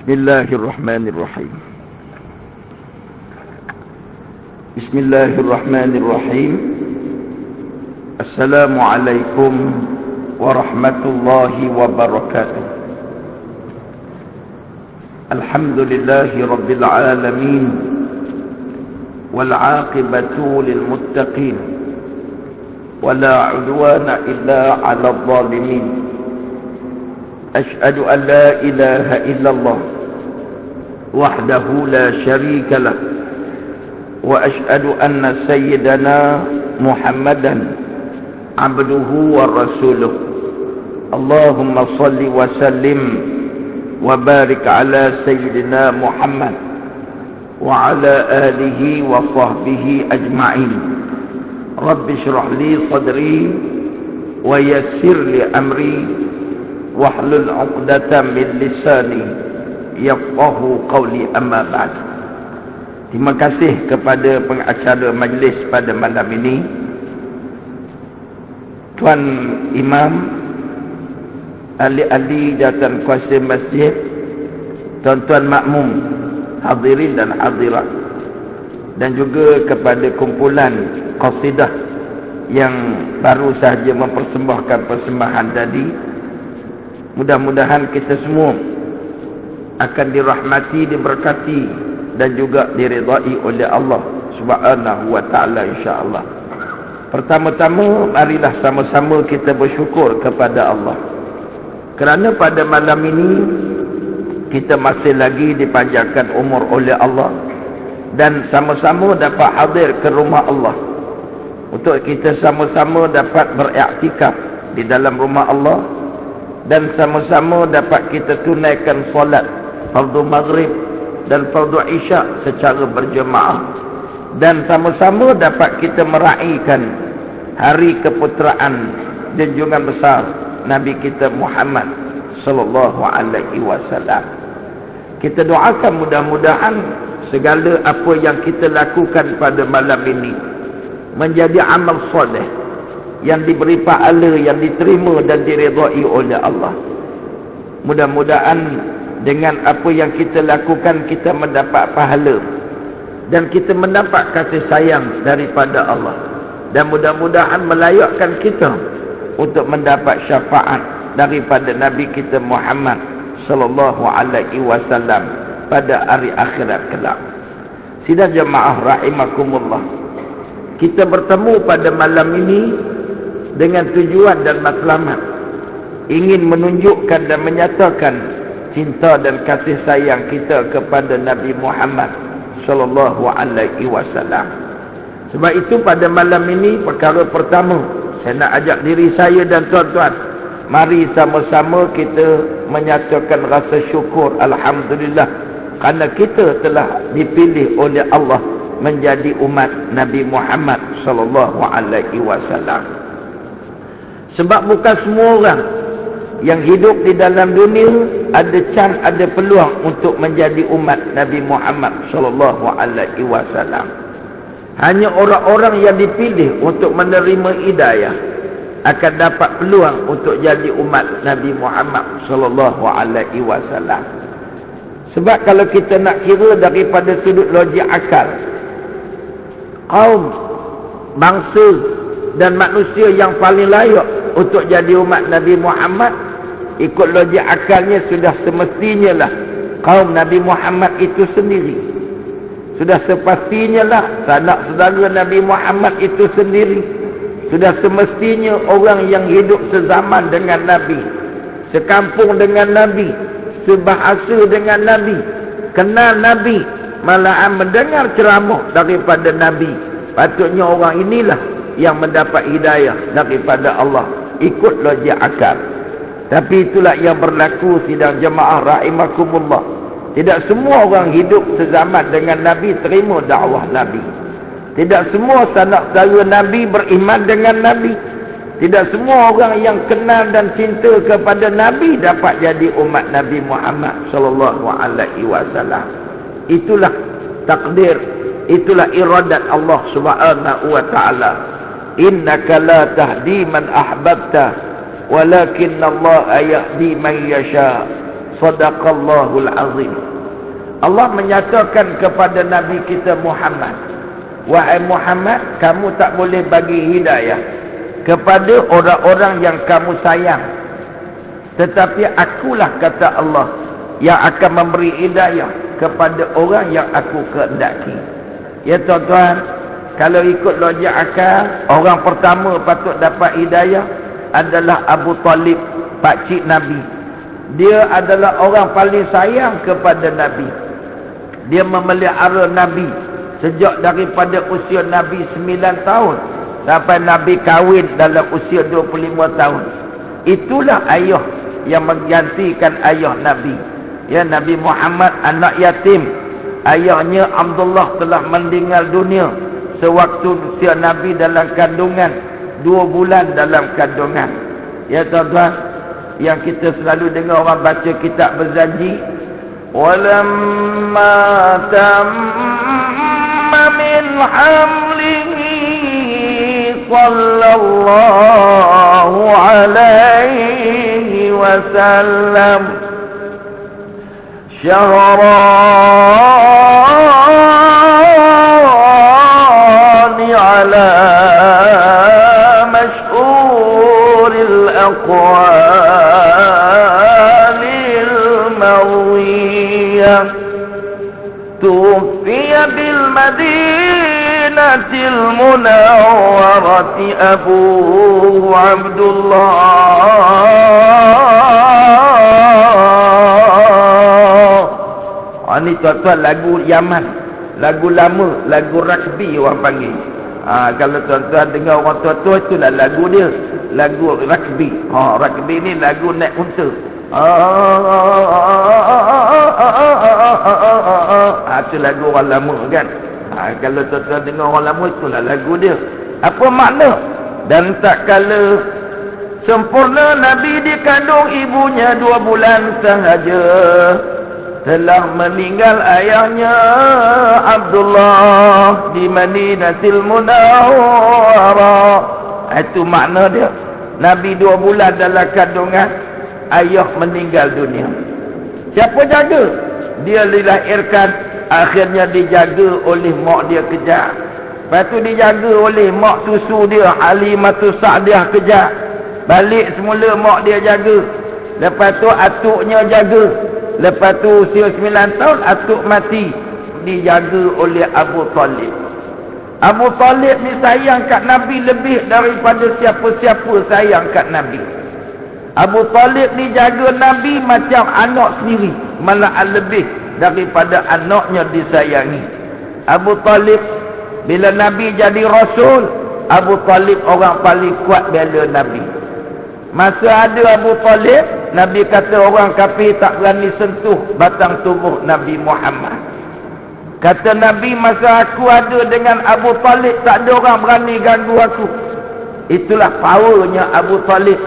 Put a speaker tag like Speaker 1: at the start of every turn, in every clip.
Speaker 1: Bismillahirrahmanirrahim. Bismillahirrahmanirrahim. Assalamualaikum warahmatullahi wabarakatuh. Alhamdulillahi rabbil alamin. Wal 'aqibatu lil muttaqin. Wala 'udwana illa 'alal zalimin. Asyhadu an la ilaha illallah wahdahu la syarika lah. Wa asyhadu anna sayyidana Muhammadan abduhu wa rasuluh. Allahumma salli wa sallim wa barik ala sayyidina Muhammad wa ala alihi wa sahbihi ajma'in. Rabbi shrah li sadri wa yassir li amri wahlul 'uqdatam min lisani yafqahu qawli, amma ba'd. Terima kasih kepada pengacara majlis pada malam ini, Tuan Imam, ahli-ahli jawatan kuasa masjid, tuan-tuan makmum, hadirin dan hadirat, dan juga kepada kumpulan qasidah yang baru sahaja mempersembahkan persembahan tadi. Mudah-mudahan kita semua akan dirahmati, diberkati dan juga diridai oleh Allah Subhanahu wa taala, insya-Allah. Pertama-tama marilah sama-sama kita bersyukur kepada Allah kerana pada malam ini kita masih lagi dipanjangkan umur oleh Allah dan sama-sama dapat hadir ke rumah Allah untuk kita sama-sama dapat beriktikaf di dalam rumah Allah dan sama-sama dapat kita tunaikan solat fardu maghrib dan fardu isya secara berjemaah, dan sama-sama dapat kita meraihkan hari keputeraan junjungan besar Nabi kita Muhammad sallallahu alaihi wasallam. Kita doakan mudah-mudahan segala apa yang kita lakukan pada malam ini menjadi amal soleh yang diberi pahala, yang diterima dan diridai oleh Allah. Mudah-mudahan dengan apa yang kita lakukan kita mendapat pahala dan kita mendapat kasih sayang daripada Allah, dan mudah-mudahan melayakkan kita untuk mendapat syafaat daripada Nabi kita Muhammad sallallahu alaihi wasallam pada hari akhirat kelak. Sidang jemaah rahimakumullah, kita bertemu pada malam ini dengan tujuan dan matlamat ingin menunjukkan dan menyatakan cinta dan kasih sayang kita kepada Nabi Muhammad sallallahu alaihi wasallam. Sebab itu pada malam ini perkara pertama saya nak ajak diri saya dan tuan-tuan, mari sama-sama kita menyatakan rasa syukur alhamdulillah kerana kita telah dipilih oleh Allah menjadi umat Nabi Muhammad sallallahu alaihi wasallam. Sebab bukan semua orang yang hidup di dalam dunia ada chance, ada peluang untuk menjadi umat Nabi Muhammad sallallahu alaihi wasallam. Hanya orang-orang yang dipilih untuk menerima hidayah akan dapat peluang untuk jadi umat Nabi Muhammad sallallahu alaihi wasallam. Sebab kalau kita nak kira daripada sudut logik akal, kaum, bangsa dan manusia yang paling layak untuk jadi umat Nabi Muhammad, ikut logik akalnya sudah semestinya lah kaum Nabi Muhammad itu sendiri. Sudah sepastinya lah sanak saudara Nabi Muhammad itu sendiri. Sudah semestinya orang yang hidup sezaman dengan Nabi, sekampung dengan Nabi, sebahasa dengan Nabi, kenal Nabi, malahan mendengar ceramah daripada Nabi, patutnya orang inilah yang mendapat hidayah daripada Allah ikut logik akal. Tapi itulah yang berlaku sidang jemaah rahimakumullah. Tidak semua orang hidup sezaman dengan Nabi terima dakwah Nabi. Tidak semua sanak saudara Nabi beriman dengan Nabi. Tidak semua orang yang kenal dan cinta kepada Nabi dapat jadi umat Nabi Muhammad sallallahu alaihi wasallam. Itulah takdir, itulah iradat Allah Subhanahu wa taala. Innaka la tahdi man ahbabta walakinnallaha yahdi man yasha. Sadaqallahul azim. Allah menyatakan kepada Nabi kita Muhammad, wahai Muhammad, kamu tak boleh bagi hidayah kepada orang-orang yang kamu sayang, tetapi akulah, kata Allah, yang akan memberi hidayah kepada orang yang aku kehendaki. Ya tuan-tuan, kalau ikut logik akal, orang pertama patut dapat hidayah adalah Abu Talib, pakcik Nabi. Dia adalah orang paling sayang kepada Nabi. Dia memelihara Nabi sejak daripada usia Nabi 9 tahun sampai Nabi kahwin dalam usia 25 tahun. Itulah ayah yang menggantikan ayah Nabi. Ya, Nabi Muhammad anak yatim. Ayahnya Abdullah telah meninggal dunia sewaktu usia Nabi dalam kandungan, 2 bulan dalam kandungan. Ya tuan-tuan, yang kita selalu dengar orang baca kitab berjanji, walamma tamma min hamlihi sallallahu alaihi wasallam syahrani ala mashhuril aqwalil mawiyah tufiya bil madinatil munawwarati Abu Abdullah. Ini tuan-tuan lagu Yaman, lagu lama, lagu rugby orang panggil. Kalau tuan-tuan dengar orang tua-tua, itulah lagu dia, lagu rugby. Rugby ni lagu naik unta. Itu lagu orang lama kan. Kalau tuan-tuan dengar orang lama, itulah lagu dia. Apa makna? Dan tak kala sempurna Nabi dikandung ibunya 2 bulan sahaja, telah meninggal ayahnya Abdullah di Madinatul Munawwarah. Itu makna dia. Nabi 2 bulan dalam kandungan, ayah meninggal dunia. Siapa jaga? Dia dilahirkan, akhirnya dijaga oleh mak dia kejar. Lepas tu dijaga oleh mak susu dia, Halimatus Sa'diah kejar. Balik semula mak dia jaga. Lepas tu atuknya jaga. Lepas tu usia 9 tahun atuk mati, dijaga oleh Abu Talib. Abu Talib ni sayang kat Nabi lebih daripada siapa-siapa sayang kat Nabi. Abu Talib ni jaga Nabi macam anak sendiri, malah lebih daripada anaknya disayangi. Abu Talib, bila Nabi jadi Rasul, Abu Talib orang paling kuat bela Nabi. Masa ada Abu Talib, Nabi kata orang kafir tak berani sentuh batang tubuh Nabi Muhammad. Kata Nabi, masa aku ada dengan Abu Talib, tak ada orang berani ganggu aku. Itulah powernya Abu Talib.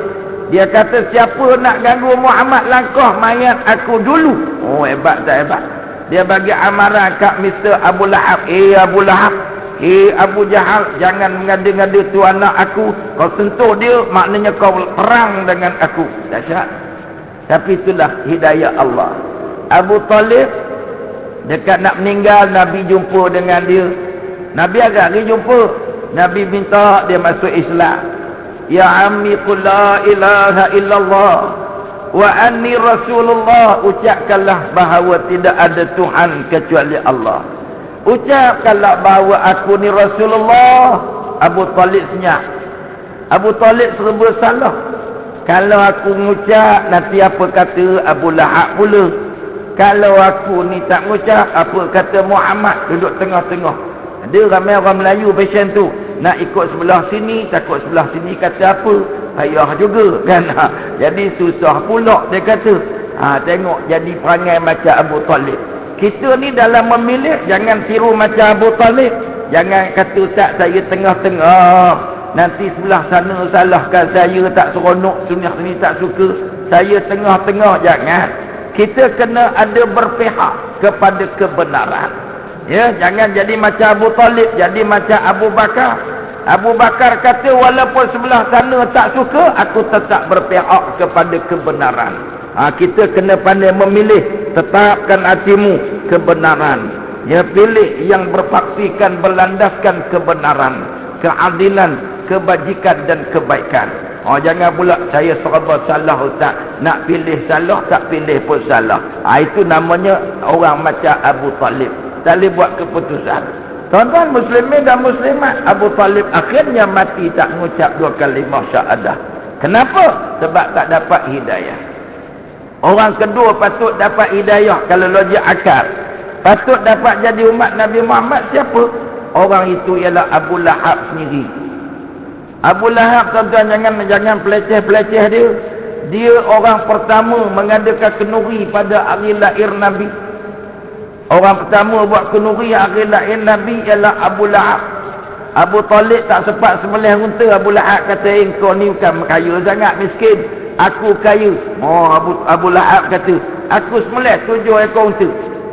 Speaker 1: Dia kata, siapa nak ganggu Muhammad, langkah mayat aku dulu. Oh, hebat tak hebat? Dia bagi amaran kat Mr. Abu Lahab. Abu Lahab, Abu Jahal, jangan mengada-ngada tu anak aku. Kau sentuh dia, maknanya kau perang dengan aku. Dahsyat. Tapi itulah hidayah Allah. Abu Talib dekat nak meninggal, Nabi jumpa dengan dia. Nabi agak lagi jumpa. Nabi minta dia masuk Islam. Ya ammi qul la ilaha illallah wa anni rasulullah. Ucapkanlah bahawa tidak ada Tuhan kecuali Allah. Ucapkanlah bahawa aku ni Rasulullah. Abu Talib senyap. Abu Talib serba salah. Kalau aku mengucap, nanti apa kata Abu Lahab pula. Kalau aku ni tak mengucap, apa kata Muhammad duduk tengah-tengah. Ada ramai orang Melayu passion tu, nak ikut sebelah sini, takut sebelah sini kata apa, payah juga kan. Jadi susah pula dia kata. Tengok jadi perangai macam Abu Talib. Kita ni dalam memilih, jangan tiru macam Abu Talib. Jangan kata tak, saya tengah-tengah, nanti sebelah sana salahkan saya, tak seronok, sebelah sini tak suka, saya tengah-tengah. Jangan. Kita kena ada berpihak kepada kebenaran. Ya, jangan jadi macam Abu Talib, jadi macam Abu Bakar. Abu Bakar kata, walaupun sebelah sana tak suka, aku tetap berpihak kepada kebenaran. Kita kena pandai memilih. Tetapkan hatimu kebenaran. Ya, pilih yang berpaksikan berlandaskan kebenaran, keadilan, kebajikan dan kebaikan. Jangan pula saya serba salah ustaz. Nak pilih salah, tak pilih pun salah. Itu namanya orang macam Abu Talib. Tak boleh buat keputusan. Tuan-tuan muslimin dan muslimat, Abu Talib akhirnya mati tak mengucap 2 kalimah syahadah. Kenapa? Sebab tak dapat hidayah. Orang kedua patut dapat hidayah kalau logik akal. Patut dapat jadi umat Nabi Muhammad siapa? Orang itu ialah Abu Lahab sendiri. Abu Lahab, tuan-tuan, jangan peleceh-peleceh dia. Dia orang pertama mengadakan kenuri pada hari lahir Nabi. Orang pertama buat kenuri hari lahir Nabi ialah Abu Lahab. Abu Talib tak sempat sembelih unta. Abu Lahab kata, engkau ni bukan kaya sangat, miskin. Aku kaya. Abu Lahab kata, aku sembelih 7 ekor unta.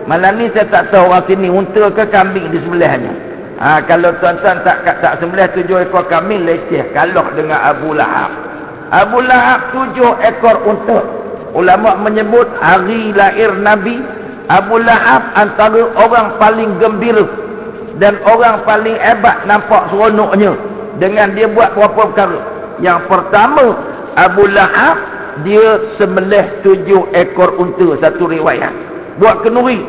Speaker 1: Malam ni saya tak tahu orang sini unta ke kambing di sebelahnya. Kalau tuan-tuan tak sembelih 7 ekor kambing, leceh kalah dengan Abu Lahab. Abu Lahab 7 ekor unta. Ulama menyebut hari lahir Nabi, Abu Lahab antara orang paling gembira dan orang paling hebat nampak seronoknya dengan dia buat beberapa perkara. Yang pertama, Abu Lahab dia sembelih 7 ekor unta, satu riwayat, buat kenuri.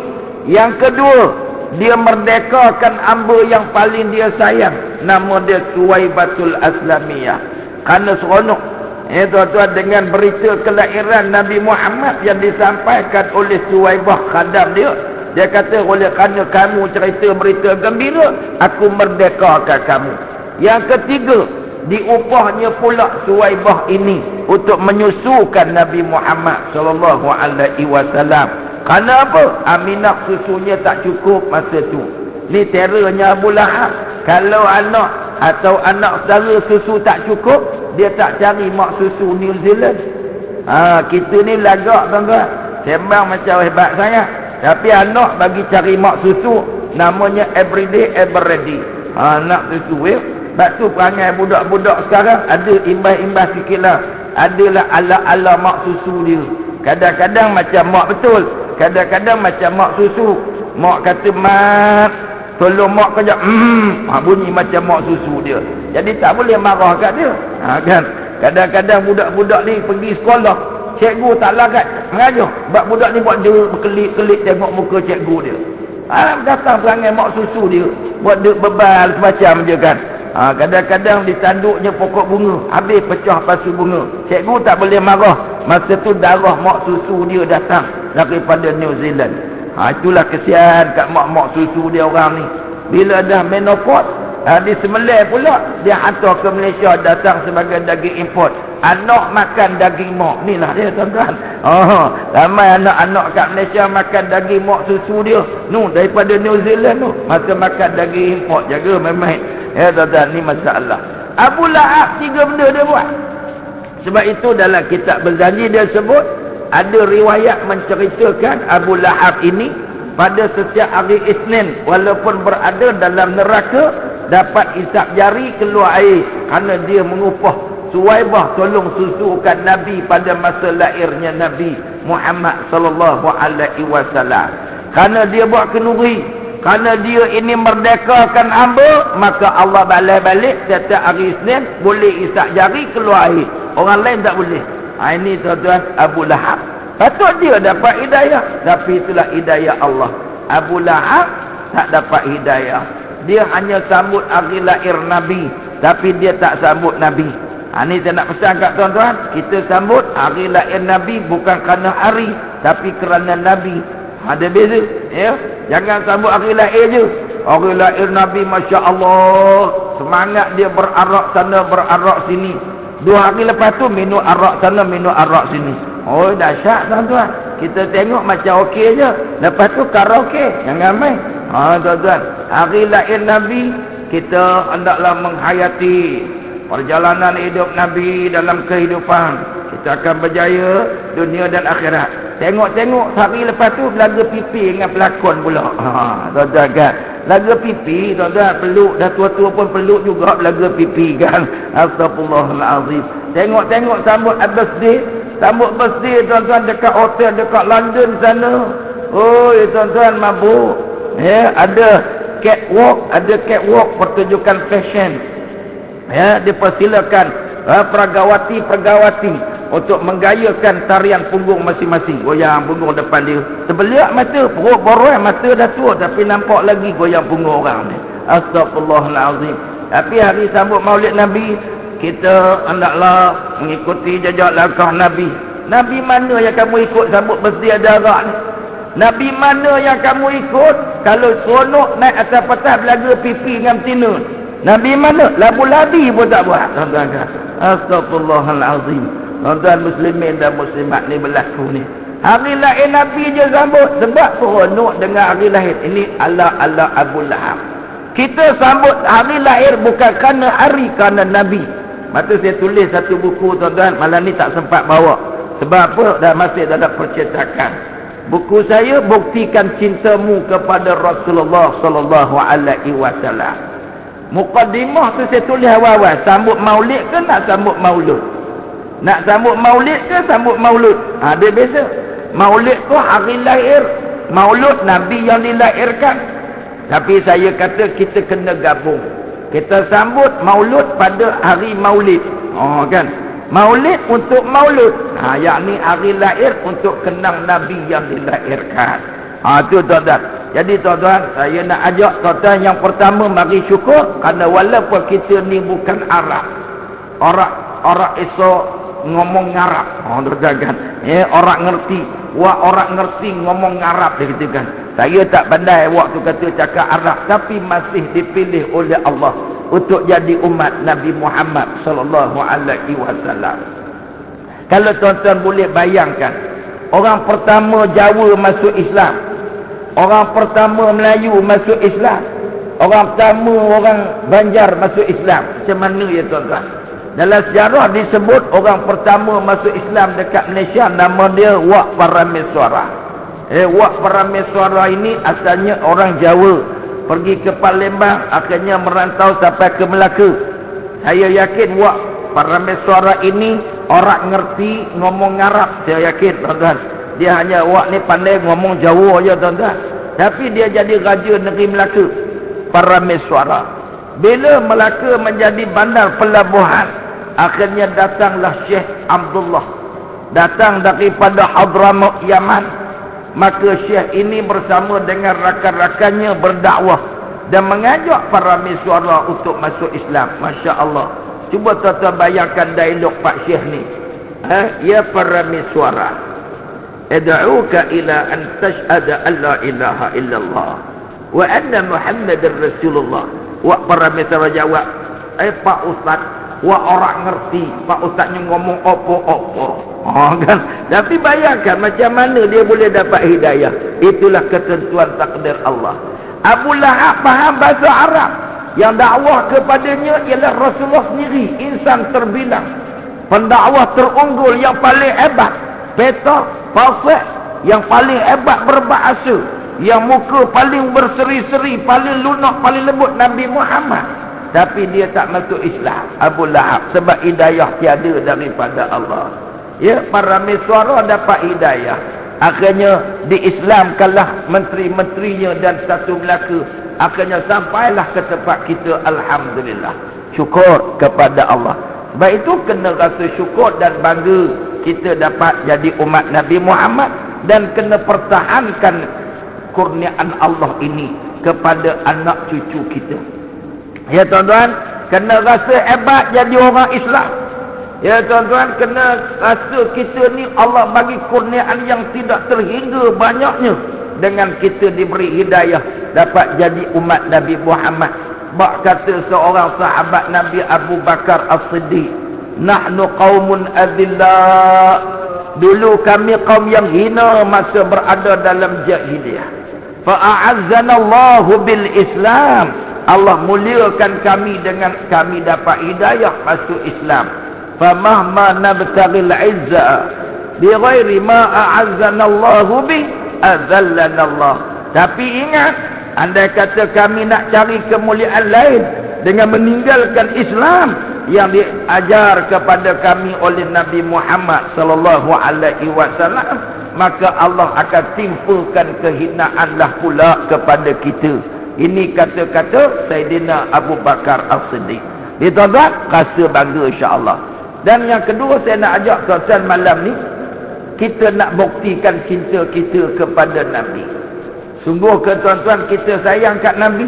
Speaker 1: Yang kedua, dia merdekakan hamba yang paling dia sayang, nama dia Suwaibatul Aslamiyah. Kerana seronok, tuan-tuan, dengan berita kelahiran Nabi Muhammad yang disampaikan oleh Suwaibah khadam dia. Dia kata, oleh kerana kamu cerita berita gembira, aku merdekakan kamu. Yang ketiga, diupahnya pula Suwaibah ini untuk menyusukan Nabi Muhammad SAW. Kerana apa? Aminah susunya tak cukup masa tu. Ni terornya Abu Lahab. Kalau anak atau anak saudara susu tak cukup, dia tak cari mak susu New Zealand. Kita ni lagak, tuan-tuan. Sembang macam hebat sangat. Tapi anak bagi cari mak susu, namanya everyday ever ready. Nak susu. Sebab tu perangai budak-budak sekarang ada imbas-imbas sikit lah. Adalah ala-ala mak susu dia. Kadang-kadang macam mak betul, kadang-kadang macam mak susu. Mak kata, mat, tolong mak kejap. Bunyi macam mak susu dia. Jadi tak boleh marah kat dia. Kan? Kadang-kadang budak-budak ni pergi sekolah, cikgu tak larat mengajar. Sebab budak ni buat dia berkelip-kelip tengok muka cikgu dia. Datang perangai mak susu dia, buat dia bebal semacam je kan. Kadang-kadang ditanduknya pokok bunga, habis pecah pasu bunga. Cikgu tak boleh marah. Masa tu darah mak susu dia datang daripada New Zealand. Itulah kesian kat mak-mak susu dia orang ni. Bila dah menopause, disembelih pula, dia hantar ke Malaysia datang sebagai daging import. Anak makan daging mak. Inilah dia, tuan-tuan. Ramai anak-anak kat Malaysia makan daging mak susu dia. Daripada New Zealand tu. Masa makan daging import. Jaga memang. Tuan-tuan, ni masalah. Abu Lahab 3 benda dia buat. Sebab itu dalam kitab Berjanji dia sebut, ada riwayat menceritakan Abu Lahab ini pada setiap hari Isnin, walaupun berada dalam neraka, dapat isap jari keluar air kerana dia mengupah Suwaibah tolong susukan Nabi pada masa lahirnya Nabi Muhammad sallallahu alaihi wasallam. Kerana dia buat kenuri, kerana dia ini merdekakan hamba, maka Allah balik-balik setiap hari Isnin boleh isap jari keluar air. Orang lain tak boleh. Ini tuan-tuan Abu Lahab. Patut dia dapat hidayah, tapi itulah hidayah Allah. Abu Lahab tak dapat hidayah. Dia hanya sambut hari lahir Nabi, tapi dia tak sambut Nabi. Ini saya nak pesan kat tuan-tuan, kita sambut hari lahir Nabi bukan kerana hari, tapi kerana Nabi. Ada beza, ya. Jangan sambut hari lahir je. Hari lahir Nabi, Masya Allah, semangat dia berarak sana berarak sini. 2 hari lepas tu minum arak sana minum arak sini. Dahsyat, tuan-tuan. Kita tengok macam okey je, lepas tu karaoke, jangan main. Tuan-tuan, hari lahir Nabi, kita hendaklah menghayati perjalanan hidup Nabi dalam kehidupan. Kita akan berjaya dunia dan akhirat. Tengok-tengok hari lepas tu laga pipi dengan pelakon pula. Tuan-tuan kan, laga pipi, tuan-tuan, peluk dah tua-tua pun peluk juga laga pipi kan. Astagfirullahalazim. Tengok-tengok sambut birthday, Sambut birthday tuan-tuan dekat hotel dekat London sana. Oh, tuan-tuan mabuk. Ya, ada catwalk pertunjukan fashion. Ya, dipersilakan pergawati untuk menggayakan tarian punggung masing-masing. Goyang punggung depan dia. Terbeliak mata, perut boroi, mata dah tua tapi nampak lagi goyang punggung orang ni. Astagfirullahalazim. Tapi hari sambut Maulid Nabi, kita hendaklah mengikuti jejak langkah Nabi. Nabi mana yang kamu ikut sambut birthday ada arak ni? Nabi mana yang kamu ikut kalau seronok naik atas patah belaga pipi dengan betina? Nabi mana? Labu-labi pun tak buat, tuan-tuan. Astagfirullahalazim. Tuan-tuan muslimin dan muslimat ni berlaku ni. Hari lahir Nabi je sambut sebab seronok dengan hari lahir. Ini ala Abu Lahab. Kita sambut hari lahir bukan kerana hari, kerana Nabi. Maka saya tulis satu buku tuan-tuan, malam ni tak sempat bawa. Sebab apa? Dah masih dalam percetakan. Buku saya Buktikan Cintamu kepada Rasulullah sallallahu alaihi wasallam. Muqaddimah tu saya tulis awal-awal, sambut Maulid ke nak sambut Maulud? Nak sambut Maulid ke sambut Maulud? Dia biasa. Maulid tu hari lahir, Maulud Nabi yang dilahirkan. Tapi saya kata kita kena gabung. Kita sambut Maulud pada hari Maulid. Kan? Maulid untuk Maulud. Yakni hari lahir untuk kenang Nabi yang dilahirkan. Itu tuan-tuan. Jadi tuan-tuan, saya nak ajak tuan-tuan yang pertama mari syukur kerana walaupun kita ni bukan Arab. Orang esok ngomong Arab. Tuan-tuan kan. Orang ngerti. Orang ngerti ngomong Arab dia katakan. Saya tak pandai waktu kata cakap Arab, tapi masih dipilih oleh Allah untuk jadi umat Nabi Muhammad sallallahu alaihi wasallam. Kalau tuan-tuan boleh bayangkan, orang pertama Jawa masuk Islam, orang pertama Melayu masuk Islam, orang pertama orang Banjar masuk Islam. Macam mana ya tuan-tuan? Dalam sejarah disebut orang pertama masuk Islam dekat Malaysia nama dia Wak Parameswara. Wak Parameswara ini asalnya orang Jawa, pergi ke Palembang, akhirnya merantau sampai ke Melaka. Saya yakin Wak Parameswara ini orang ngerti ngomong Arab. Saya yakin tuan-tuan. Dia hanya Wak ni pandai ngomong Jawa aja tuan-tuan. Tapi dia jadi raja negeri Melaka, Parameswara. Bila Melaka menjadi bandar pelabuhan, akhirnya datanglah Syekh Abdullah, datang daripada Hadramaut Yaman. Maka Syekh ini bersama dengan rakan-rakannya berdakwah dan mengajak para Parameswara untuk masuk Islam. Masya Allah. Cuba tuan-tuan bayangkan dialog Pak Syekh ni. Ya Parameswara, ad'uka ila an tashhada an la ilaha illallah wa anna Muhammadar Rasulullah. Wak Parameswara jawab, Pak Ustaz, wak orang ngerti. Pak Ustaznya ngomong apa-apa. Kan? Tapi bayangkan macam mana dia boleh dapat hidayah. Itulah ketentuan takdir Allah. Abu Lahab faham bahasa Arab. Yang dakwah kepadanya ialah Rasulullah sendiri, insan terbilang, pendakwah terunggul yang paling hebat, Peter, Pasek, yang paling hebat berbahasa, yang muka paling berseri-seri, paling lunak, paling lembut, Nabi Muhammad. Tapi dia tak masuk Islam, Abu Lahab, sebab hidayah tiada daripada Allah. Ya, Parameswara dapat hidayah. Akhirnya diislamkanlah menteri-menterinya dan satu Melaka. Akhirnya sampailah ke tempat kita, alhamdulillah. Syukur kepada Allah. Sebab itu kena rasa syukur dan bangga kita dapat jadi umat Nabi Muhammad, dan kena pertahankan kurniaan Allah ini kepada anak cucu kita. Ya tuan-tuan, kena rasa hebat jadi orang Islam. Ya tuan-tuan, kena rasa kita ni Allah bagi kurniaan yang tidak terhingga banyaknya. Dengan kita diberi hidayah dapat jadi umat Nabi Muhammad. Bak kata seorang sahabat Nabi Abu Bakar As-Siddiq, nahnu qaumun adillah. Dulu kami kaum yang hina masa berada dalam jahiliyah. Fa'azzanallahu bil Islam. Allah muliakan kami dengan kami dapat hidayah masuk Islam. Famahma nabtaghil izza bi ghairi ma a'azzanallahu bi azallanallah. Tapi ingat, andai kata kami nak cari kemuliaan lain dengan meninggalkan Islam, yang diajar kepada kami oleh Nabi Muhammad sallallahu alaihi wasallam, maka Allah akan timpakan kehinaan pula kepada kita. Ini kata-kata Sayyidina Abu Bakar As-Siddiq. Tuan-tuan, rasa bangga insya-Allah. Dan yang kedua saya nak ajak tuan-tuan malam ni, kita nak buktikan cinta kita kepada Nabi. Sungguh ke tuan-tuan kita sayang kat Nabi?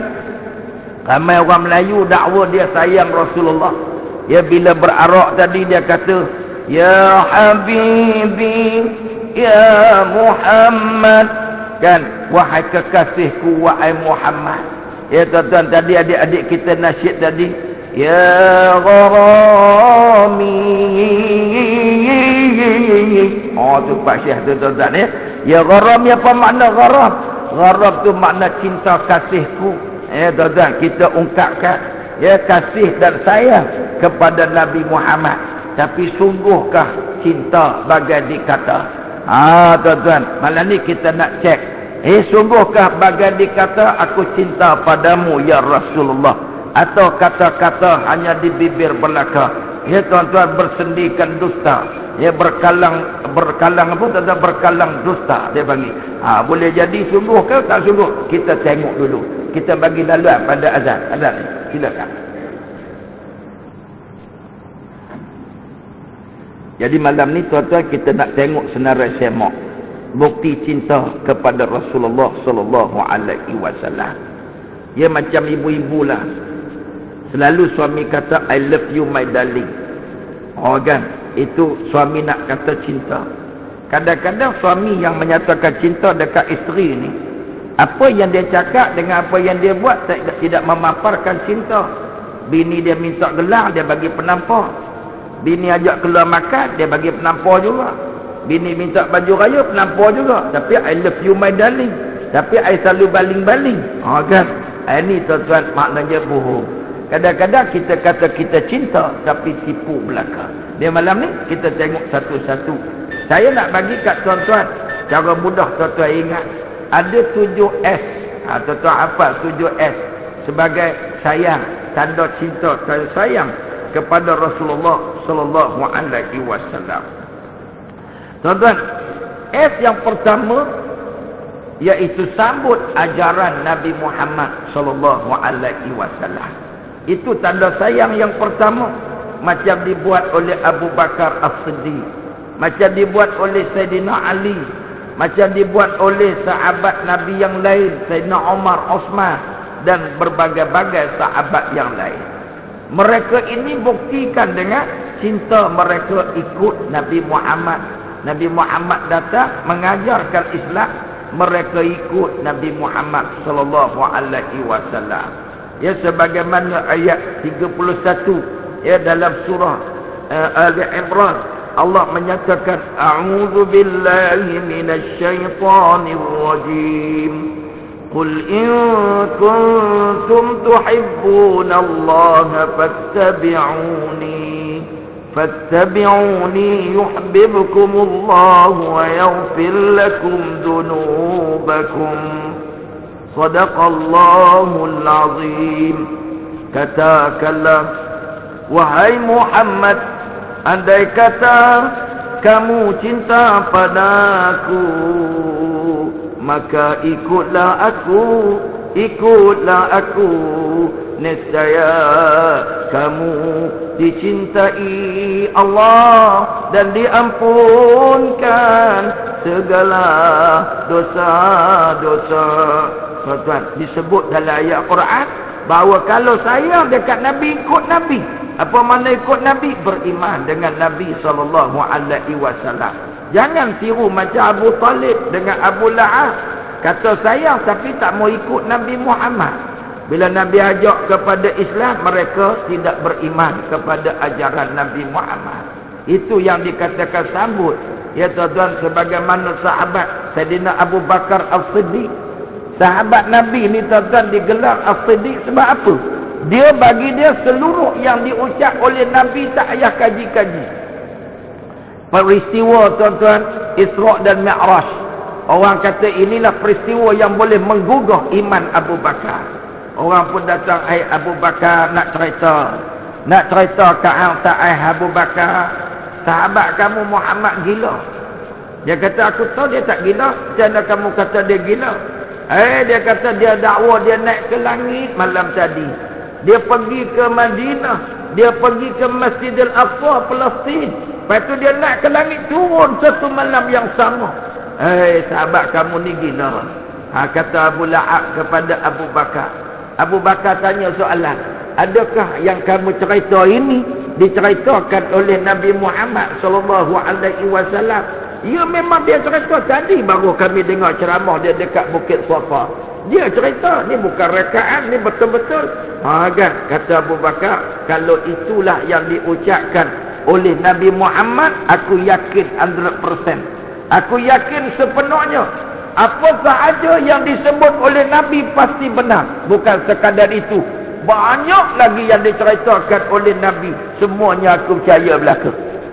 Speaker 1: Ramai orang Melayu dakwa dia sayang Rasulullah. Ya, bila berarak tadi dia kata, ya Habibi, ya Muhammad, kan, wahai kekasihku, wahai Muhammad. Ya tuan-tuan, tadi adik-adik kita nasyid tadi, ya Gharami. Oh, tu Pak Syekh tu tuan-tuan ya. Ya Gharami, apa makna Gharam? Gharam tu makna cinta kasihku. Ya tuan-tuan, kita ungkapkan ya kasih dan sayang kepada Nabi Muhammad. Tapi sungguhkah cinta bagai dikata? Tuan-tuan, malam ni kita nak cek. Sungguhkah bagai dikata aku cinta padamu ya Rasulullah? Atau kata-kata hanya di bibir belaka? Ya tuan-tuan, bersendikan dusta. Ya berkalang apa tuan-tuan? Berkalang dusta dia bagi. Boleh jadi sungguh ke tak sungguh? Kita tengok dulu. Kita bagi laluan pada azan. Azan ni, silakan. Jadi malam ni tuan-tuan kita nak tengok senarai semak bukti cinta kepada Rasulullah sallallahu alaihi wasallam. Ya macam ibu-ibu lah. Selalu suami kata I love you my darling. Kan? Itu suami nak kata cinta. Kadang-kadang suami yang menyatakan cinta dekat isteri ni, apa yang dia cakap dengan apa yang dia buat tidak memaparkan cinta. Bini dia minta gelang, dia bagi penampar. Bini ajak keluar makan, dia bagi penampar juga. Bini minta baju raya, penampar juga. Tapi I love you my darling. Tapi I selalu baling-baling. Kan? Ini tuan-tuan maknanya bohong. Kadang-kadang kita kata kita cinta, tapi tipu belaka. Dia malam ni kita tengok satu-satu. Saya nak bagi kat tuan-tuan, cara mudah tuan-tuan ingat. Ada 7S. Tuan-tuan hafal 7S. Sebagai sayang, tanda cinta, sayang kepada Rasulullah sallallahu alaihi wasallam. Tuan-tuan, S yang pertama iaitu sambut ajaran Nabi Muhammad sallallahu alaihi wasallam. Itu tanda sayang yang pertama, macam dibuat oleh Abu Bakar As-Siddiq, macam dibuat oleh Sayyidina Ali, macam dibuat oleh sahabat Nabi yang lain, Sayyidina Umar, Osman dan berbagai-bagai sahabat yang lain. Mereka ini buktikan dengan cinta mereka ikut Nabi Muhammad. Nabi Muhammad datang mengajarkan Islam, mereka ikut Nabi Muhammad sallallahu alaihi wasallam. Ya sebagaimana ayat 31 ya dalam surah Ali Imran, Allah menyatakan a'udzu billahi minasy syaithanir rajim. Qul in kuntum tuhibbuna Allah fattabi'uni yuhibbukumullah wa yaghfir lakum dhunubakum. Sadaqallahul azim. Katakanlah wahai Muhammad, andai kata kamu cinta padaku, maka ikutlah aku, nescaya kamu dicintai Allah dan diampunkan segala dosa-dosa. Tuan-tuan, disebut dalam ayat Quran bahawa kalau sayang dekat Nabi, ikut Nabi. Apa makna ikut Nabi? Beriman dengan Nabi SAW. Jangan tiru macam Abu Talib dengan Abu Lahab. Kata sayang tapi tak mau ikut Nabi Muhammad. Bila Nabi ajak kepada Islam, mereka tidak beriman kepada ajaran Nabi Muhammad. Itu yang dikatakan sambut. Ya tuan-tuan, sebagaimana sahabat Sayyidina Abu Bakar As-Siddiq. Sahabat Nabi ni tuan-tuan digelar As-Siddiq sebab apa? Dia bagi dia seluruh yang diucap oleh Nabi tak payah kaji-kaji. Peristiwa tuan-tuan Isra' dan Mi'raj, orang kata inilah peristiwa yang boleh menggugah iman Abu Bakar. Orang pun datang, Abu Bakar nak cerita. Nak cerita ke Abu Bakar, sahabat kamu Muhammad gila. Dia kata, aku tahu dia tak gila. Macam mana kamu kata dia gila? Dia kata dia dakwa dia naik ke langit malam tadi. Dia pergi ke Madinah. Dia pergi ke Masjidil Aqsa, Palestin. Lepas tu dia naik ke langit, turun satu malam yang sama. Sahabat kamu ni gila. Kata Abu Lahab kepada Abu Bakar. Abu Bakar tanya soalan. Adakah yang kamu cerita ini diceritakan oleh Nabi Muhammad SAW? Ya, memang dia cerita. Tadi baru kami dengar ceramah dia dekat Bukit Safa. Dia cerita, ni bukan rekaan, ni betul-betul. Kan? Kata Abu Bakar, kalau itulah yang diucapkan oleh Nabi Muhammad, aku yakin 100%. Aku yakin sepenuhnya. Apa sahaja yang disebut oleh Nabi pasti benar. Bukan sekadar itu. Banyak lagi yang diceritakan oleh Nabi. Semuanya aku percaya belaka.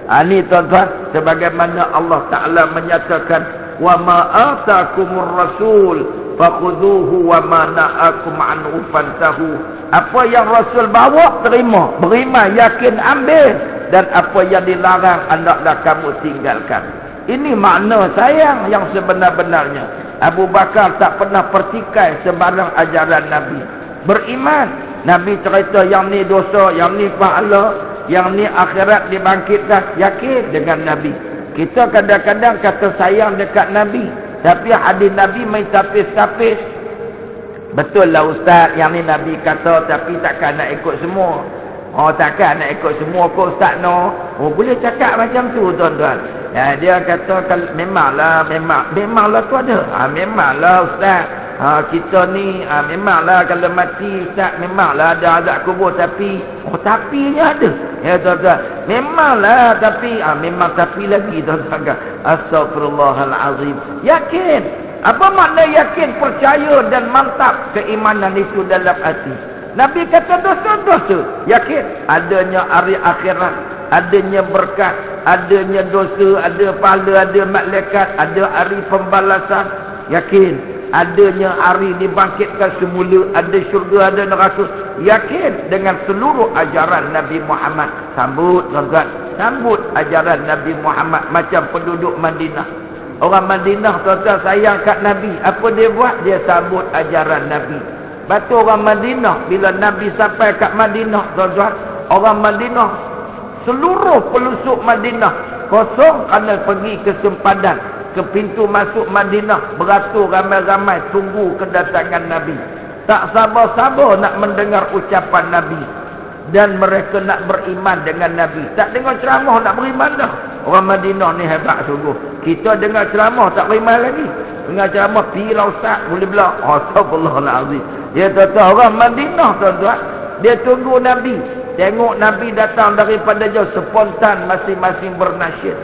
Speaker 1: Ini tuan-tuan, sebagaimana Allah Ta'ala menyatakan, wa ma atakumur rasul fakhudhuhu wa ma na'akum anhu fantahu. Apa yang Rasul bawa, terima, beriman, yakin, ambil. Dan apa yang dilarang, hendaklah kamu tinggalkan. Ini makna sayang yang sebenar-benarnya. Abu Bakar tak pernah pertikai sebarang ajaran Nabi. Beriman. Nabi cerita yang ni dosa, yang ni pahala, yang ni akhirat dibangkitkan. Yakin dengan Nabi. Kita kadang-kadang kata sayang dekat Nabi, tapi hadis Nabi main tapis-tapis. Betul lah ustaz, yang ni Nabi kata, tapi takkan nak ikut semua. Takkan nak ikut semua kau ustaz no. Boleh cakap macam tu tuan-tuan. Dia kata memanglah tu ada. Memanglah ustaz. Kita ni memanglah kalau mati ustaz, memanglah ada azab kubur, tapi tapinya ada. Ya tuan-tuan, memanglah tapi memang tapi lagi tuan-tuan. Astagfirullahalazim. Yakin. Apa makna yakin? Percaya dan mantap keimanan itu dalam hati. Nabi kata dosa-dosa. Yakin adanya hari akhirat, adanya berkat, adanya dosa, ada pahala, ada malaikat, ada hari pembalasan. Yakin adanya hari dibangkitkan semula, ada syurga, ada neraka. Yakin dengan seluruh ajaran Nabi Muhammad. Sambut tuan-tuan, sambut ajaran Nabi Muhammad macam penduduk Madinah. Orang Madinah tuan-tuan sayang kat Nabi. Apa dia buat? Dia sambut ajaran Nabi. Batu orang Madinah, bila Nabi sampai kat Madinah tuan-tuan, orang Madinah, seluruh pelusuk Madinah kosong kerana pergi ke sempadan, ke pintu masuk Madinah, beratur ramai-ramai tunggu kedatangan Nabi. Tak sabar-sabar nak mendengar ucapan Nabi, dan mereka nak beriman dengan Nabi. Tak dengar ceramah nak beriman dah. Orang Madinah ni hebat sungguh. Kita dengar ceramah tak beriman lagi. Dengar ceramah pilah ustaz boleh belah. Astagfirullahalazim. Dia kata orang Madinah tuan-tuan, dia tunggu Nabi. Tengok Nabi datang daripada jauh, spontan masing-masing bernasyid.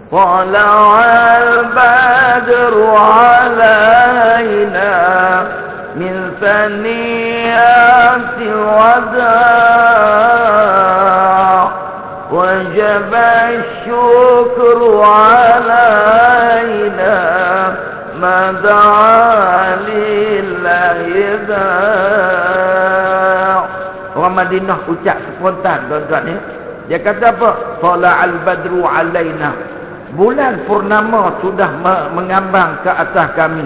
Speaker 1: Tala'al badru alaina min saniyatil wada' wajaba syukru alaina ma da'a lillahi da'. Orang Madinah ucap spontan tuan-tuan ya. Dia kata apa? Tala'al badru alaina. Bulan purnama sudah mengambang ke atas kami.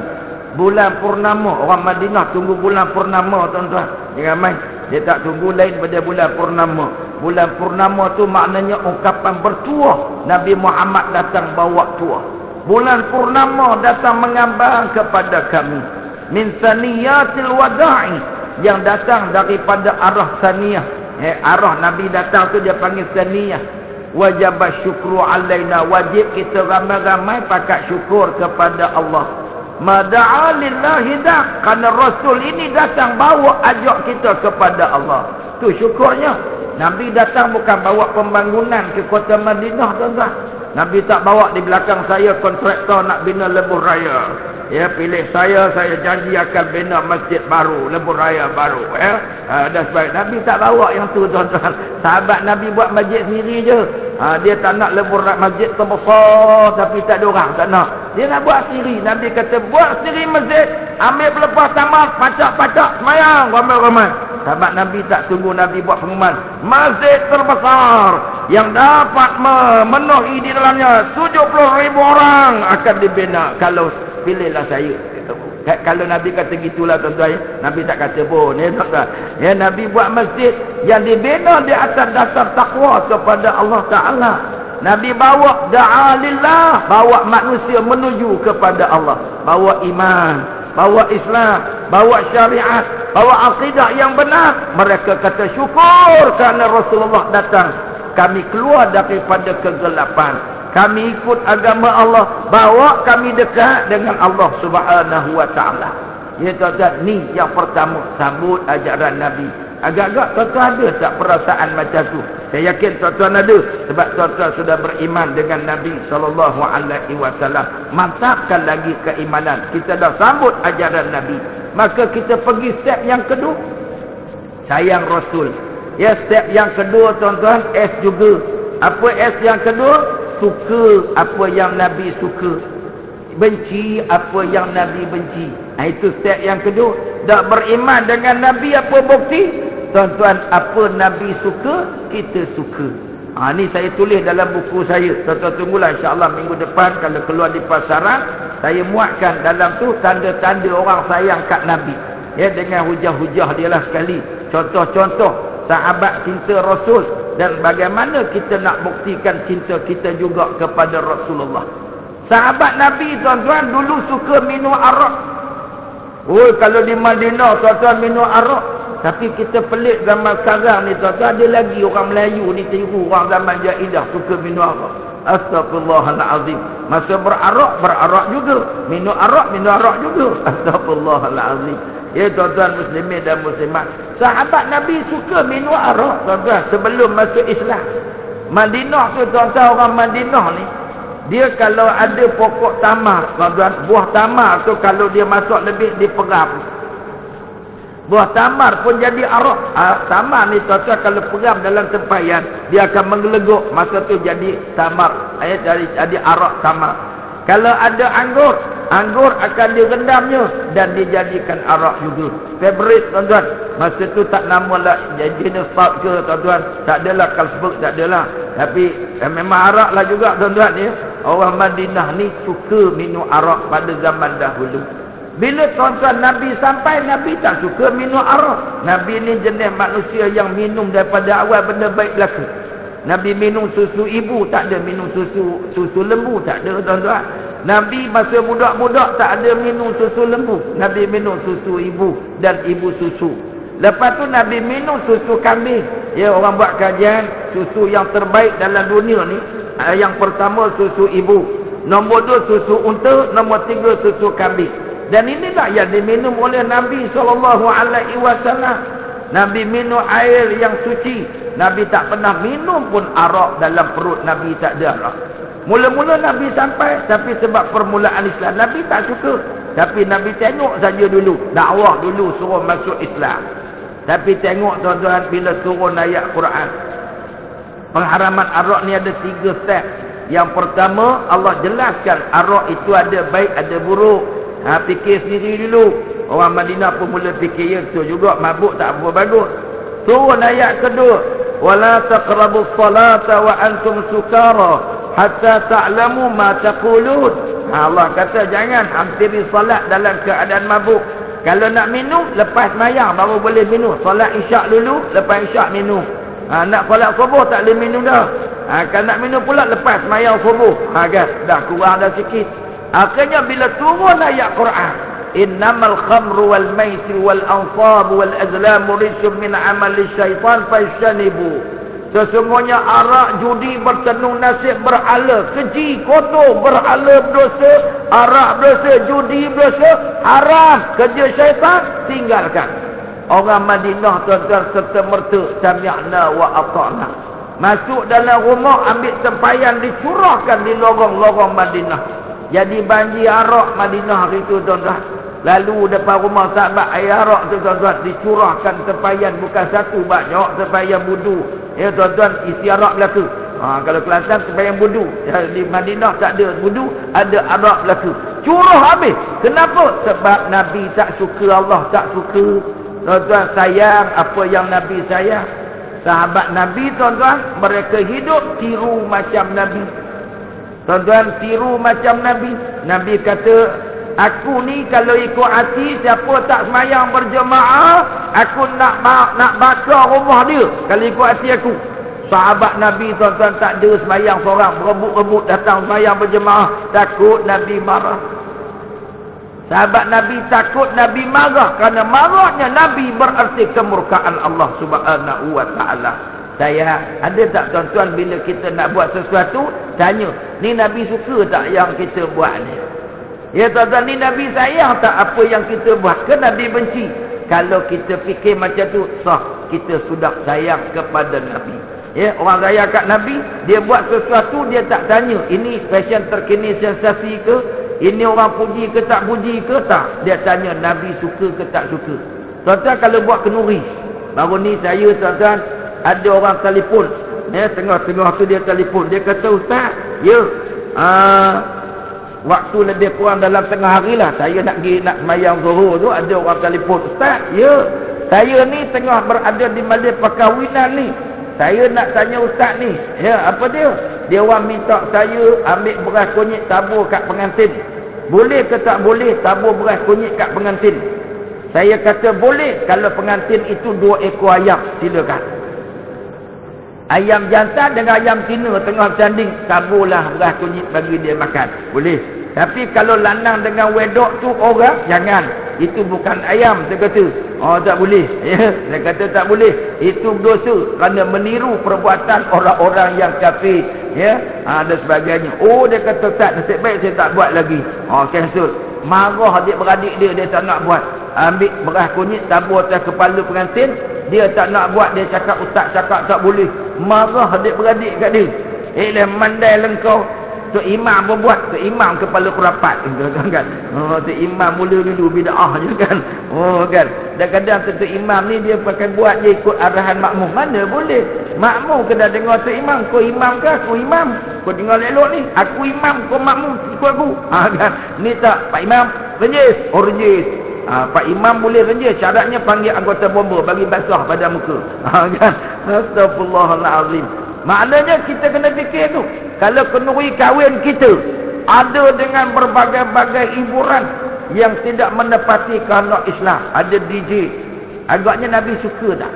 Speaker 1: Bulan purnama. Orang Madinah tunggu bulan purnama tuan-tuan. Jangan main. Dia tak tunggu lain pada bulan purnama. Bulan purnama tu maknanya ungkapan bertuah. Nabi Muhammad datang bawa tuah. Bulan purnama datang mengambang kepada kami. Min saniyatil wada'i. Yang datang daripada arah saniyah. Arah Nabi datang tu dia panggil saniyah. Wajib syukru alaina. Wajib kita ramai-ramai pakat syukur kepada Allah. Mada'a lillahi da'. Kerana Rasul ini datang bawa ajak kita kepada Allah. Tu syukurnya. Nabi datang bukan bawa pembangunan ke kota Madinah tuan-tuan. Nabi tak bawa di belakang saya kontraktor nak bina lebuh raya. Ya, pilih saya janji akan bina masjid baru, lebuh raya baru. Ya, dah sebaik. Nabi tak bawa yang tu tuan-tuan. Sahabat Nabi buat masjid sendiri je. Dia tak nak lebuh masjid terbesar tapi tak ada orang, tak nak. Dia nak buat sendiri. Nabi kata buat sendiri masjid, ambil pelepah tamat, pacak-pacak, semayang ramai-ramai. Sahabat Nabi tak tunggu Nabi buat pengumuman. Masjid terbesar yang dapat memenuhi di dalamnya 70,000 orang akan dibina kalau pilihlah saya. Kalau Nabi kata gitulah tuan-tuan, Nabi tak kata pun ya tuan-tuan. Ya, Nabi buat masjid yang dibina di atas dasar takwa kepada Allah Ta'ala. Nabi bawa da'alillah, bawa manusia menuju kepada Allah, bawa iman, bawa Islam, bawa syariat, bawa akidah yang benar. Mereka kata syukur kerana Rasulullah datang. Kami keluar daripada kegelapan. Kami ikut agama Allah, bawa kami dekat dengan Allah Subhanahu wa Ta'ala. Ya tuan-tuan, ni yang pertama, sambut ajaran Nabi. Agak-agak tuan-tuan ada tak perasaan macam tu? Saya yakin tuan-tuan ada, sebab tuan-tuan sudah beriman dengan Nabi SAW. Mantapkan lagi keimanan. Kita dah sambut ajaran Nabi. Maka kita pergi step yang kedua, sayang Rasul. Ya, step yang kedua tuan-tuan, S juga. Apa S yang kedua? Suka apa yang Nabi suka, benci apa yang Nabi benci. Itu step yang kedua. Dah beriman dengan Nabi, apa bukti? Tuan-tuan, apa Nabi suka, kita suka. Ni saya tulis dalam buku saya. Tuan-tuan tunggulah, insyaAllah minggu depan kalau keluar di pasaran, saya muatkan dalam tu tanda-tanda orang sayang kat Nabi. Ya, dengan hujah-hujah dia lah sekali. Contoh-contoh sahabat cinta Rasul, dan bagaimana kita nak buktikan cinta kita juga kepada Rasulullah. Sahabat Nabi tuan-tuan dulu suka minum arak. Oh, kalau di Madinah tuan-tuan minum arak. Tapi kita pelik zaman sekarang ni tuan-tuan, ada lagi orang Melayu ni tiru orang zaman jahilah suka minum arak. Astagfirullahalazim. Masa berarak juga. Minum arak juga. Astagfirullahalazim. Ya tuan-tuan muslimin dan muslimat, sahabat Nabi suka minum arak tuan-tuan sebelum masuk Islam. Madinah tu tuan-tuan, orang Madinah ni dia kalau ada pokok tamar tuan-tuan, buah tamar tu kalau dia masuk lebih diperam. Buah tamar pun jadi arak. Tamar ni tuan-tuan kalau peram dalam tempayan dia akan menggelegok, masa tu jadi tamar. Jadi arak tamar. Kalau ada anggur akan direndamnya dan dijadikan arak juga. Favorite tuan-tuan. Masa tu tak nama lah jenis stout ke tuan-tuan. Tak adalah Carlsberg, tak adalah. Tapi memang arak lah juga tuan-tuan ya. Orang Madinah ni suka minum arak pada zaman dahulu. Bila tuan-tuan Nabi sampai, Nabi tak suka minum arak. Nabi ni jenis manusia yang minum daripada awal benda baik berlaku. Nabi minum susu ibu, tak ada minum susu lembu, tak ada tuan-tuan. Nabi masa budak-budak tak ada minum susu lembu. Nabi minum susu ibu dan ibu susu. Lepas tu Nabi minum susu kambing. Ya, orang buat kajian susu yang terbaik dalam dunia ni. Yang pertama susu ibu, nombor 2 susu unta, nombor 3 susu kambing. Dan inilah yang diminum oleh Nabi SAW. Nabi minum air yang suci. Nabi tak pernah minum pun arak dalam perut Nabi, tak ada arak. Mula-mula Nabi sampai, tapi sebab permulaan Islam Nabi tak suka. Tapi Nabi tengok saja dulu, dakwah dulu suruh masuk Islam. Tapi tengok tuan-tuan, bila turun ayat Quran, pengharaman arak ni ada 3 step. Yang pertama, Allah jelaskan arak itu ada baik ada buruk. Fikir sendiri dulu. Orang Madinah pun mula fikir, ya tu juga mabuk tak apa bagus. Turun ayat kedua, wala taqrabus salata wa antum sukara hatta ta'lamu ma taqulun. Allah kata jangan hampiri solat dalam keadaan mabuk. Kalau nak minum lepas sembahyang baru boleh minum. Solat isyak dulu, lepas isyak minum. Nak solat subuh tak boleh minum dah. Kalau nak minum pula lepas sembahyang subuh. Kan dah kurang dah sikit. Akhirnya bila turun ayat Quran, innamal khamru wal maisir wal ansab wal azlam rijsun min amali syaitan fajtanibu. Sesungguhnya arak, judi, bertenung nasib, berhala, keji, kotor, berhala berdosa, arak berdosa, judi berdosa, haram, kerja syaitan, tinggalkan. Orang Madinah tuan-tuan serta merta sami'na wa ata'na. Masuk dalam rumah, ambil tempayan, dicurahkan di lorong-lorong Madinah. Jadi banjir arak Madinah hari itu tuan-tuan. Lalu depan rumah sahabat air arak tu tuan-tuan, dicurahkan tempayan, bukan satu, banyak tempayan wudu. Ya tuan-tuan, isi arak berlaku. Kalau Kelantan tempayan wudu. Di Madinah tak ada wudu, ada arak berlaku. Curah habis. Kenapa? Sebab Nabi tak suka, Allah tak suka. Tuan-tuan, sayang apa yang Nabi sayang. Sahabat Nabi, tuan-tuan, mereka hidup tiru macam Nabi. Tuan-tuan, tiru macam Nabi. Nabi kata, aku ni kalau ikut hati, siapa tak semayang berjemaah, aku nak bakar rumah dia kalau ikut hati aku. Sahabat Nabi, tuan-tuan, tak ada semayang seorang, berebut-rebut datang semayang berjemaah, takut Nabi marah. Sahabat Nabi takut Nabi marah, kerana marahnya Nabi berarti kemurkaan Allah Subhanahu wa ta'ala. Saya ada tak tuan-tuan, bila kita nak buat sesuatu, tanya, ni Nabi suka tak yang kita buat ni? Ya tuan-tuan, ni Nabi sayang tak apa yang kita buat, ke Nabi benci? Kalau kita fikir macam tu, sah, kita sudah sayang kepada Nabi. Ya, orang sayang kat Nabi, dia buat sesuatu, dia tak tanya, ini fashion terkini sensasi ke? Ini orang puji ke tak puji ke tak? Dia tanya Nabi suka ke tak suka. Tuan-tuan, kalau buat kenuri, baru ni saya, tuan-tuan, ada orang telefon, ya, tengah-tengah tu dia telefon, dia kata, Ustaz, ya, waktu lebih kurang dalam tengah hari lah, saya nak pergi nak semayang Zuhur tu, ada orang telefon, Ustaz, ya, saya ni tengah berada di majlis perkahwinan ni, saya nak tanya Ustaz ni, ya, apa dia? Dia orang minta saya ambil beras kunyit tabur kat pengantin. Boleh ke tak boleh tabur beras kunyit kat pengantin? Saya kata boleh kalau pengantin itu 2 ekor ayam, silakan. Ayam jantan dengan ayam tina tengah bertanding, taburlah beras kunyit bagi dia makan. Boleh. Tapi kalau lanang dengan wedok tu orang, jangan. Itu bukan ayam, dia kata. Oh, tak boleh. Ya, dia kata tak boleh. Itu dosa kerana meniru perbuatan orang-orang yang kafir. Ya, dan sebagainya. Oh, dia kata tak, nasib baik saya tak buat lagi. Oh, cancel. Marah adik-beradik dia tak nak buat. Ambil beras kunyit tabur atas kepala pengantin, dia tak nak buat, dia cakap ustaz cakap tak boleh. Marah adik-beradik kat dia. Mandai lengkau. Tok Imam pun buat, Tok Imam kepala kurapat kan. Oh, Tok Imam mula dulu bid'ah je kan. Oh kan. Dan kadang Tok Imam ni dia pakai buat dia ikut arahan makmum. Mana boleh. Makmum kena dengar Tok Imam, kau imam ke aku imam? Kau dengar elok ni, aku imam, kau makmum ikut aku. Kan. Ni tak Pak Imam renjis, renjis. Pak Imam boleh renjis, syaratnya panggil anggota bomba bagi basah pada muka. Kan. Astagfirullahalazim. Maknanya kita kena fikir tu. Kalau kenduri kahwin kita ada dengan berbagai-bagai hiburan yang tidak menepati kehendak Islam, ada DJ, agaknya Nabi suka tak?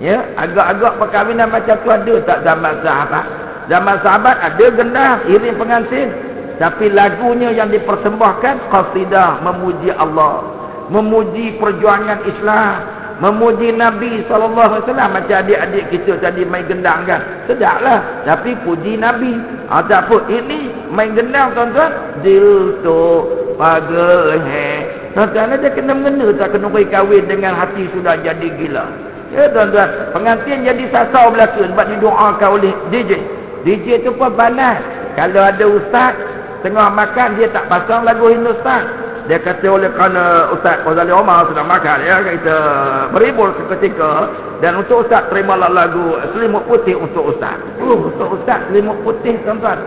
Speaker 1: Ya, agak-agak perkahwinan macam tu ada tak zaman sahabat? Zaman sahabat ada gendang iring pengantin, tapi lagunya yang dipersembahkan qasidah memuji Allah, memuji perjuangan Islam, memuji Nabi SAW. Macam adik-adik kita tadi main gendang kan, sedaplah, tapi puji Nabi. Tak apa, ini main gendang tuan-tuan, dil tu pagar he. Tuan-tuan dia kena mengena tak kena pergi kahwin dengan hati sudah jadi gila. Ya tuan-tuan, pengantin jadi sasau belaka sebab didoakan oleh DJ. DJ tu pun panas. Kalau ada ustaz tengah makan, dia tak pasang lagu Hindustan. Dia kata oleh kerana Ustaz Fazali Omar sedang makan, ya, kita berhibur seketika, dan untuk Ustaz terimalah lagu Selimut Putih untuk Ustaz. Untuk Ustaz Selimut Putih tuan-tuan.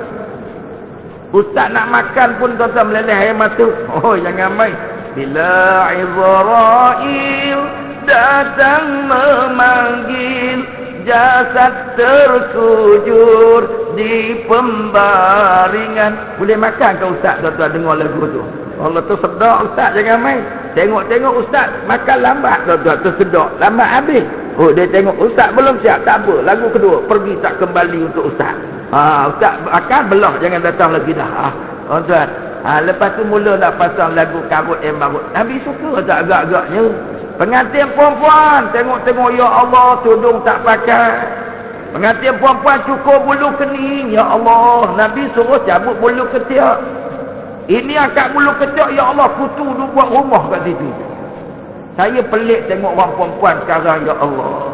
Speaker 1: Ustaz nak makan pun tuan-tuan meleleh air mata. Oh, jangan main. Bila Izrail datang memanggil, jasad tersujur di pembaringan. Boleh makan ke Ustaz tuan-tuan dengar lagu tu? Allah tu sedap Ustaz, jangan main. Tengok-tengok Ustaz makan lambat tuan-tuan, tu sedap, lambat habis. Oh, dia tengok Ustaz belum siap, tak apa, lagu kedua pergi tak kembali untuk Ustaz. Ustaz makan belah, jangan datang lagi dah. Tuan-tuan, lepas tu mula nak pasang lagu Karut Marut. Nabi suka tak agak-agaknya. Pengantin perempuan tengok-tengok, ya Allah, tudung tak pakai. Pengantin perempuan cukur bulu kening, ya Allah, Nabi suruh cabut bulu ketiak. Ini angkat bulu ketiak, ya Allah, kutu tu buat rumah kat situ. Saya pelik tengok orang perempuan sekarang, ya Allah.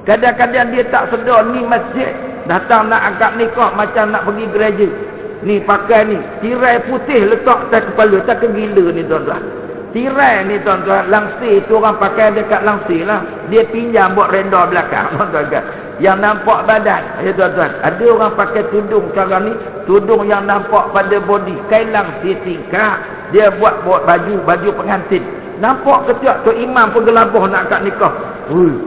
Speaker 1: Kadang-kadang dia tak sedar ni masjid, datang nak angkat nikah macam nak pergi gereja. Ni pakai ni tirai putih letak atas kepala, tak kegila ni tuan-tuan. Tirai ni tuan-tuan, langsir tu orang pakai dekat langsir lah. Dia pinjam buat renda belakang tuan-tuan. Yang nampak badan, ya tuan-tuan. Ada orang pakai tudung sekarang ni, tudung yang nampak pada body, kain langsir tingkap. Dia buat baju pengantin. Nampak ketiak tu imam pun gelabah nak akad nikah.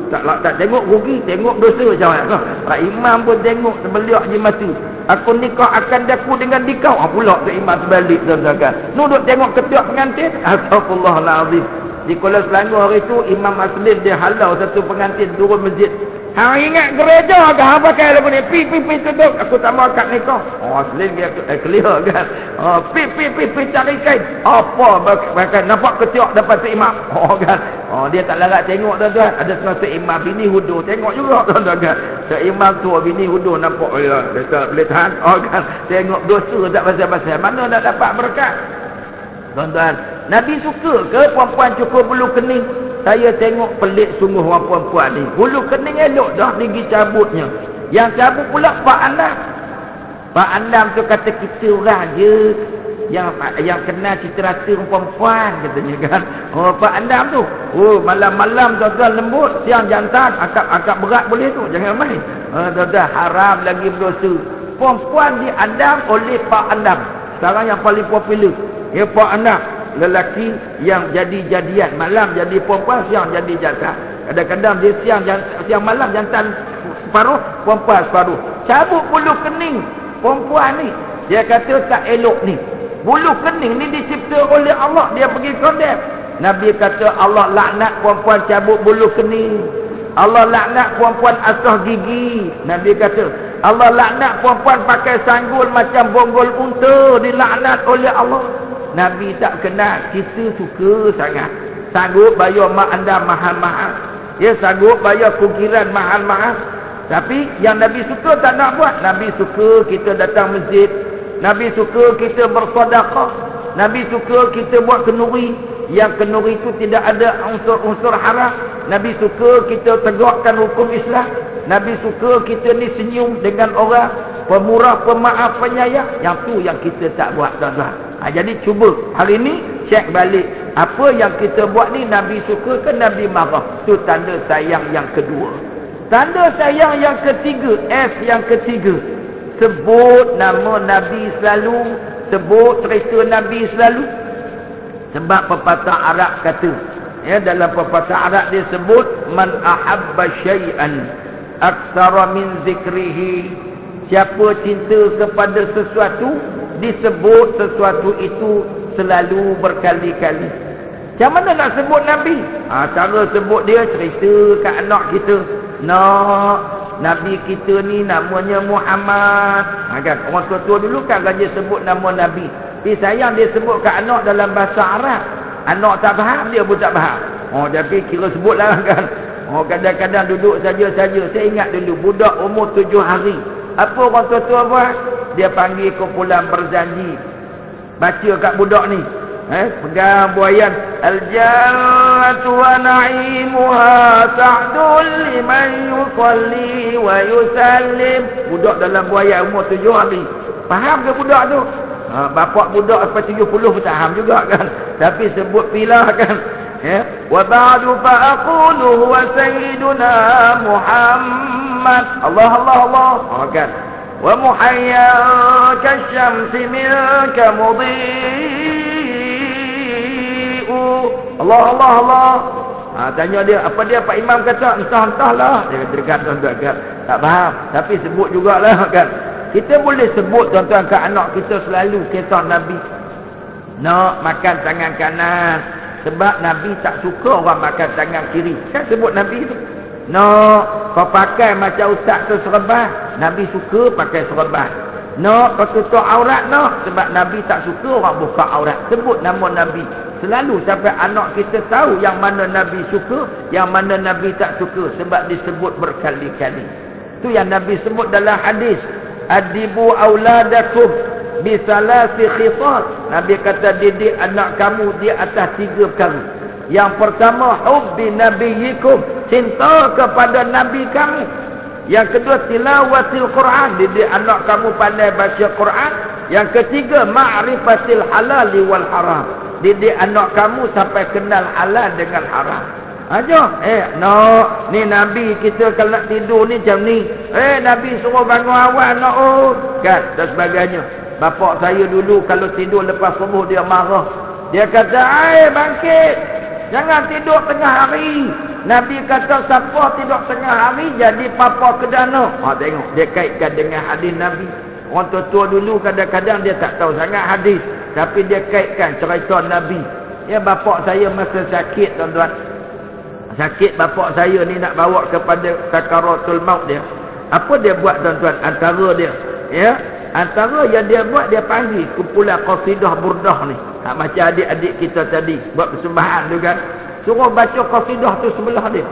Speaker 1: Tak tengok rugi, tengok dosa jawab. Pak imam pun tengok terbeliak je mati. Aku nikah akan daku dengan dikau. Pula tu imam terbalik tuan-tuan. Nu duk tengok ketiak pengantin. Astagfirullahalazim. Di Kuala Selangor hari tu Imam Aslim dia halau satu pengantin turun masjid. Hang ingat gereja ke hang pakai lagu ni? Pi tutup. Aku tak mau akad nikah. Aslim dia clear kan. Pi cari kain. Apa pakai nampak ketiak depan tu imam. Kan. Dia tak larat tengok tuan-tuan. Ada setengah imam bini hudur tengok juga tuan-tuan kan. Imam tua bini hudur nampak boleh tahan. Kan. Tengok dosa tak pasal-pasal. Mana nak dapat berkat? Tuan-tuan, Nabi suka ke perempuan cukur bulu kening? Saya tengok pelik sungguh orang perempuan ni. Bulu kening elok dah tinggi cabutnya. Yang cabut pula Pak Andam. Pak Andam tu kata kita orang je yang kenal cita rasa perempuan katanya kan. Pak Andam tu. Malam-malam tuan-tuan lembut, siang jantan, akak berat boleh tu. Jangan main. Tuan-tuan haram lagi berdosa. Perempuan diandam oleh Pak Andam. Sekarang yang paling popular. Ya Pak Andam, lelaki yang jadi-jadian, malam jadi perempuan, siang jadi jantan. Kadang-kadang dia siang malam jantan separuh, perempuan separuh. Cabut bulu kening perempuan ni. Dia kata tak elok ni. Bulu kening ni dicipta oleh Allah, dia pergi kondem. Nabi kata Allah laknat perempuan cabut bulu kening. Allah laknat perempuan asah gigi. Nabi kata Allah laknat perempuan pakai sanggul macam bonggol unta, dilaknat oleh Allah. Nabi tak kenal, kita suka sangat. Sanggup bayar mak anda mahal-mahal. Ya, sanggup bayar kukiran mahal-mahal. Tapi yang Nabi suka tak nak buat. Nabi suka kita datang masjid. Nabi suka kita bersedekah. Nabi suka kita buat kenduri. Yang kenduri itu tidak ada unsur-unsur haram. Nabi suka kita tegakkan hukum Islam. Nabi suka kita ni senyum dengan orang, pemurah, pemaaf, penyayang. Yang tu yang kita tak buat tuan-tuan. Jadi cuba hari ni cek balik apa yang kita buat ni Nabi suka ke Nabi marah. Tu tanda sayang yang kedua. Tanda sayang yang ketiga, F yang ketiga, sebut nama Nabi selalu, sebut cerita Nabi selalu. Sebab pepatah Arab kata, ya, dalam pepatah Arab dia sebut man ahabba syai'an aktsara min zikrihi. Siapa cinta kepada sesuatu, disebut sesuatu itu selalu berkali-kali. Macam mana nak sebut Nabi? Cara sebut dia cerita kat anak kita. Nak Nabi kita ni namanya Muhammad. Kan orang tua-tua dulu kan raja sebut nama Nabi. Tapi sayang dia sebut kat anak dalam bahasa Arab. Anak tak faham, dia pun tak faham. Tapi kira sebutlah kan. Kadang-kadang duduk saja-saja. Saya ingat dulu budak umur 7 hari. Apa orang tua-tua buat? Dia panggil kumpulan berzanji. Baca kat budak ni. Pegang buayan. Al-jannatu wa na'imuha sa'dul liman yusalli wa yusallim. Budak dalam buayan umur 7 hari. Faham ke budak tu? Bapak budak sampai 70 pun tak faham juga kan. Tapi sebut pilah kan. Wa ba'du fa aqulu huwa sayyiduna Muhammad. Allah kan. Wa muhayyan kasyamsi minka mudhi'u. Allah. Tanya dia, apa dia Pak Imam kata? Entah-entahlah. Dia dekat tuan-tuan kan. Tak faham. Tapi sebut jugalah kan. Kita boleh sebut tuan-tuan ke anak kita selalu kisah Nabi. Nak makan tangan kanan. Sebab Nabi tak suka orang makan tangan kiri. Kan sebut Nabi tu. Nak kau pakai macam ustaz tu serban. Nabi suka pakai serban. Nak kau tutup aurat nak. Sebab Nabi tak suka orang buka aurat. Sebut nama Nabi. Selalu sampai anak kita tahu yang mana Nabi suka, yang mana Nabi tak suka. Sebab disebut berkali-kali. Tu yang Nabi sebut dalam hadis. Adibu auladakum bisalasi khisal. Nabi kata didik anak kamu di atas 3 perkara. Yang pertama hubbi nabiyikum, cinta kepada nabi kamu. Yang kedua tilawatil Quran, didik anak kamu pandai baca Quran. Yang ketiga ma'rifatil halal wal haram, didik anak kamu sampai kenal halal dengan haram. Ni Nabi kita kalau nak tidur ni macam ni. Nabi suruh bangun awal nak kan dan sebagainya. Bapak saya dulu kalau tidur lepas subuh dia marah. Dia kata, bangkit. Jangan tidur tengah hari. Nabi kata siapa tidur tengah hari jadi papa kedana. Tengok dia kaitkan dengan hadis Nabi. Orang tua dulu kadang-kadang dia tak tahu sangat hadis, tapi dia kaitkan cerita Nabi. Ya, bapak saya masa sakit tuan-tuan. Sakit bapak saya ni nak bawa kepada sakaratul maut dia. Apa dia buat tuan-tuan? Antara dia, ya, antara yang dia buat, dia panggil kumpulan qasidah burdah ni. Macam adik-adik kita tadi buat persembahan tu kan. Suruh baca qasidah tu sebelah dia.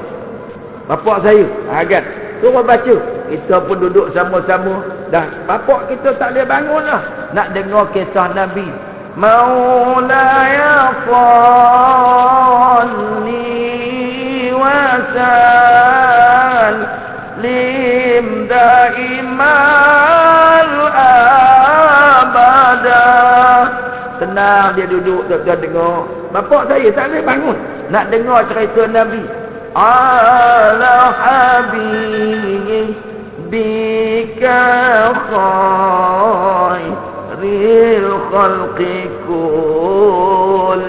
Speaker 1: Bapak saya, kan? Suruh baca. Kita pun duduk sama-sama. Dah bapak kita tak boleh bangun lah. Nak dengar kisah Nabi. Maulaya salli wa sallim daimal abada. Tenang dia duduk tak dengar. Bapak saya tak boleh bangun. Nak dengar cerita Nabi. Ala habibika khairil khalqi kullihim.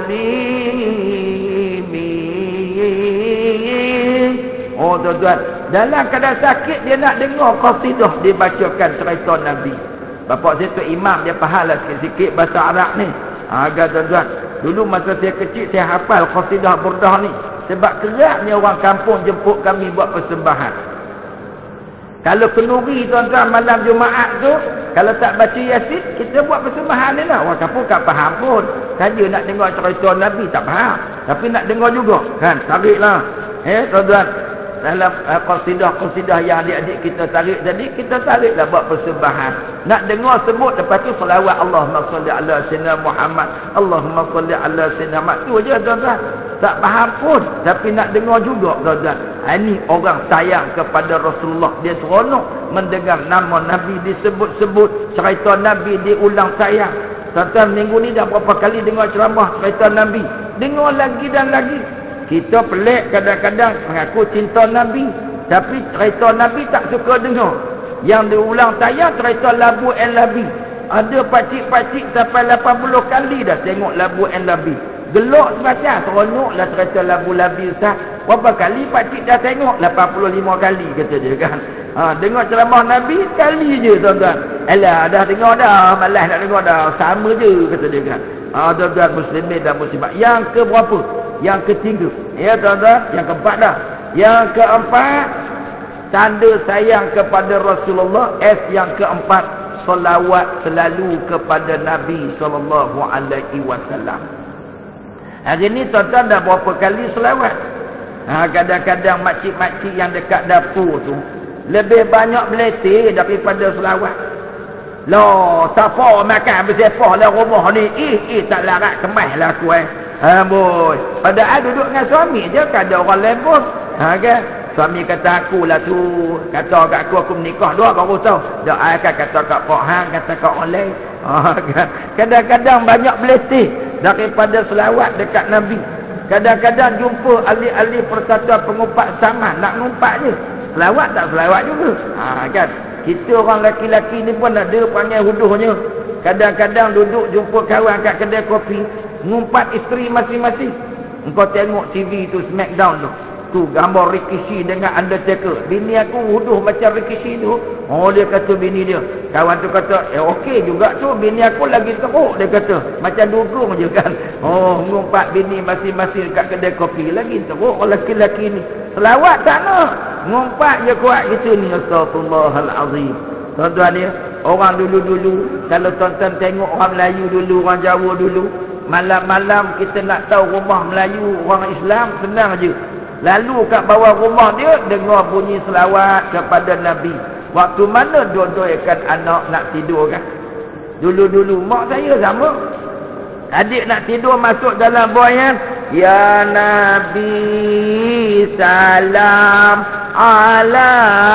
Speaker 1: Oh tuan-tuan, dalam keadaan sakit dia nak dengar qasidah dibacakan cerita Nabi. Bapak saya tu imam, dia faham lah sikit-sikit bahasa Arab ni. Agar tuan-tuan, dulu masa saya kecil saya hafal qasidah burdah ni. Sebab kerapnya orang kampung jemput kami buat persembahan. Kalau kenduri tuan-tuan malam Jumaat tu, kalau tak baca Yasin, kita buat persembahan ni lah. Orang kampung tak faham pun. Saja nak dengar cerita Nabi tak faham. Tapi nak dengar juga. Kan, tariklah. Tuan-tuan, dalam qasidah-qasidah yang adik-adik kita tarik tadi, kita tariklah buat persembahan. Nak dengar sebut, lepas tu selawat Allahumma salli ala sayyidina Muhammad, Allahumma salli ala sayyidina Muhammad. Tu je tuan-tuan. Tak faham pun, tapi nak dengar juga tuan-tuan. Ini orang sayang kepada Rasulullah. Dia seronok mendengar nama Nabi disebut-sebut, cerita Nabi diulang sayang. Tuan-tuan, minggu ni dah berapa kali dengar ceramah cerita Nabi. Dengar lagi dan lagi. Kita pelik kadang-kadang mengaku cinta Nabi, tapi cerita Nabi tak suka dengar. Yang diulang sayang cerita Labu and Labi. Ada pakcik-pakcik sampai 80 kali dah tengok Labu and Labi. Gelok semacam seronoklah cerita Labu Labi Ustaz. Berapa kali pakcik dah tengok? 85 kali kata dia kan. Dengar ceramah Nabi sekali je tuan-tuan. Alah dah dengar dah, malas nak dengar dah. Sama je kata dia kan. Tuan-tuan muslimin dan muslimat. Yang ke berapa? Yang ketiga. Ya tuan-tuan, yang keempat dah. Yang keempat, tanda sayang kepada Rasulullah. Yang keempat, selawat selalu kepada Nabi SAW. Hari ni tuan-tuan dah berapa kali selawat. Kadang-kadang makcik-makcik yang dekat dapur tu lebih banyak beletih daripada selawat. Loh, siapa makan bersepah lah rumah ni. Tak larat kemas lah aku boy. Padahal duduk dengan suami je, kan ada orang lain pun. Kan? Suami kata aku lah tu. Kata kat aku menikah dua baru tahu. Dah akan kata kat Pak Hang, kata kat orang lain. Kadang-kadang banyak beletih daripada selawat dekat Nabi. Kadang-kadang jumpa ahli-ahli persatuan pengumpat saman nak ngumpat je. Selawat tak selawat juga. Kan? Kita orang laki-laki ni pun ada panggil huduhnya. Kadang-kadang duduk jumpa kawan kat kedai kopi, ngumpat isteri masing-masing. Engkau tengok TV tu Smackdown tu. Tu gambar Rikishi dengan Undertaker. Bini aku huduh macam Rikishi tu. Dia kata bini dia. Kawan tu kata, okey juga tu. Bini aku lagi teruk, dia kata. Macam dugong je kan. Ngumpat bini masing-masing kat kedai kopi. Lagi teruk orang lelaki ni. Selawat tak nak. Ngumpat je kuat gitu ni. Astaghfirullahalazim. Tuan-tuan ya, orang dulu-dulu, kalau tuan-tuan tengok orang Melayu dulu, orang Jawa dulu, malam-malam kita nak tahu rumah Melayu, orang Islam, senang je. Lalu kat bawah rumah dia, dengar bunyi selawat kepada Nabi. Waktu mana dua-duakan anak nak tidur kan? Dulu-dulu mak saya sama. Adik nak tidur masuk dalam boyan, ya Nabi salam alaika.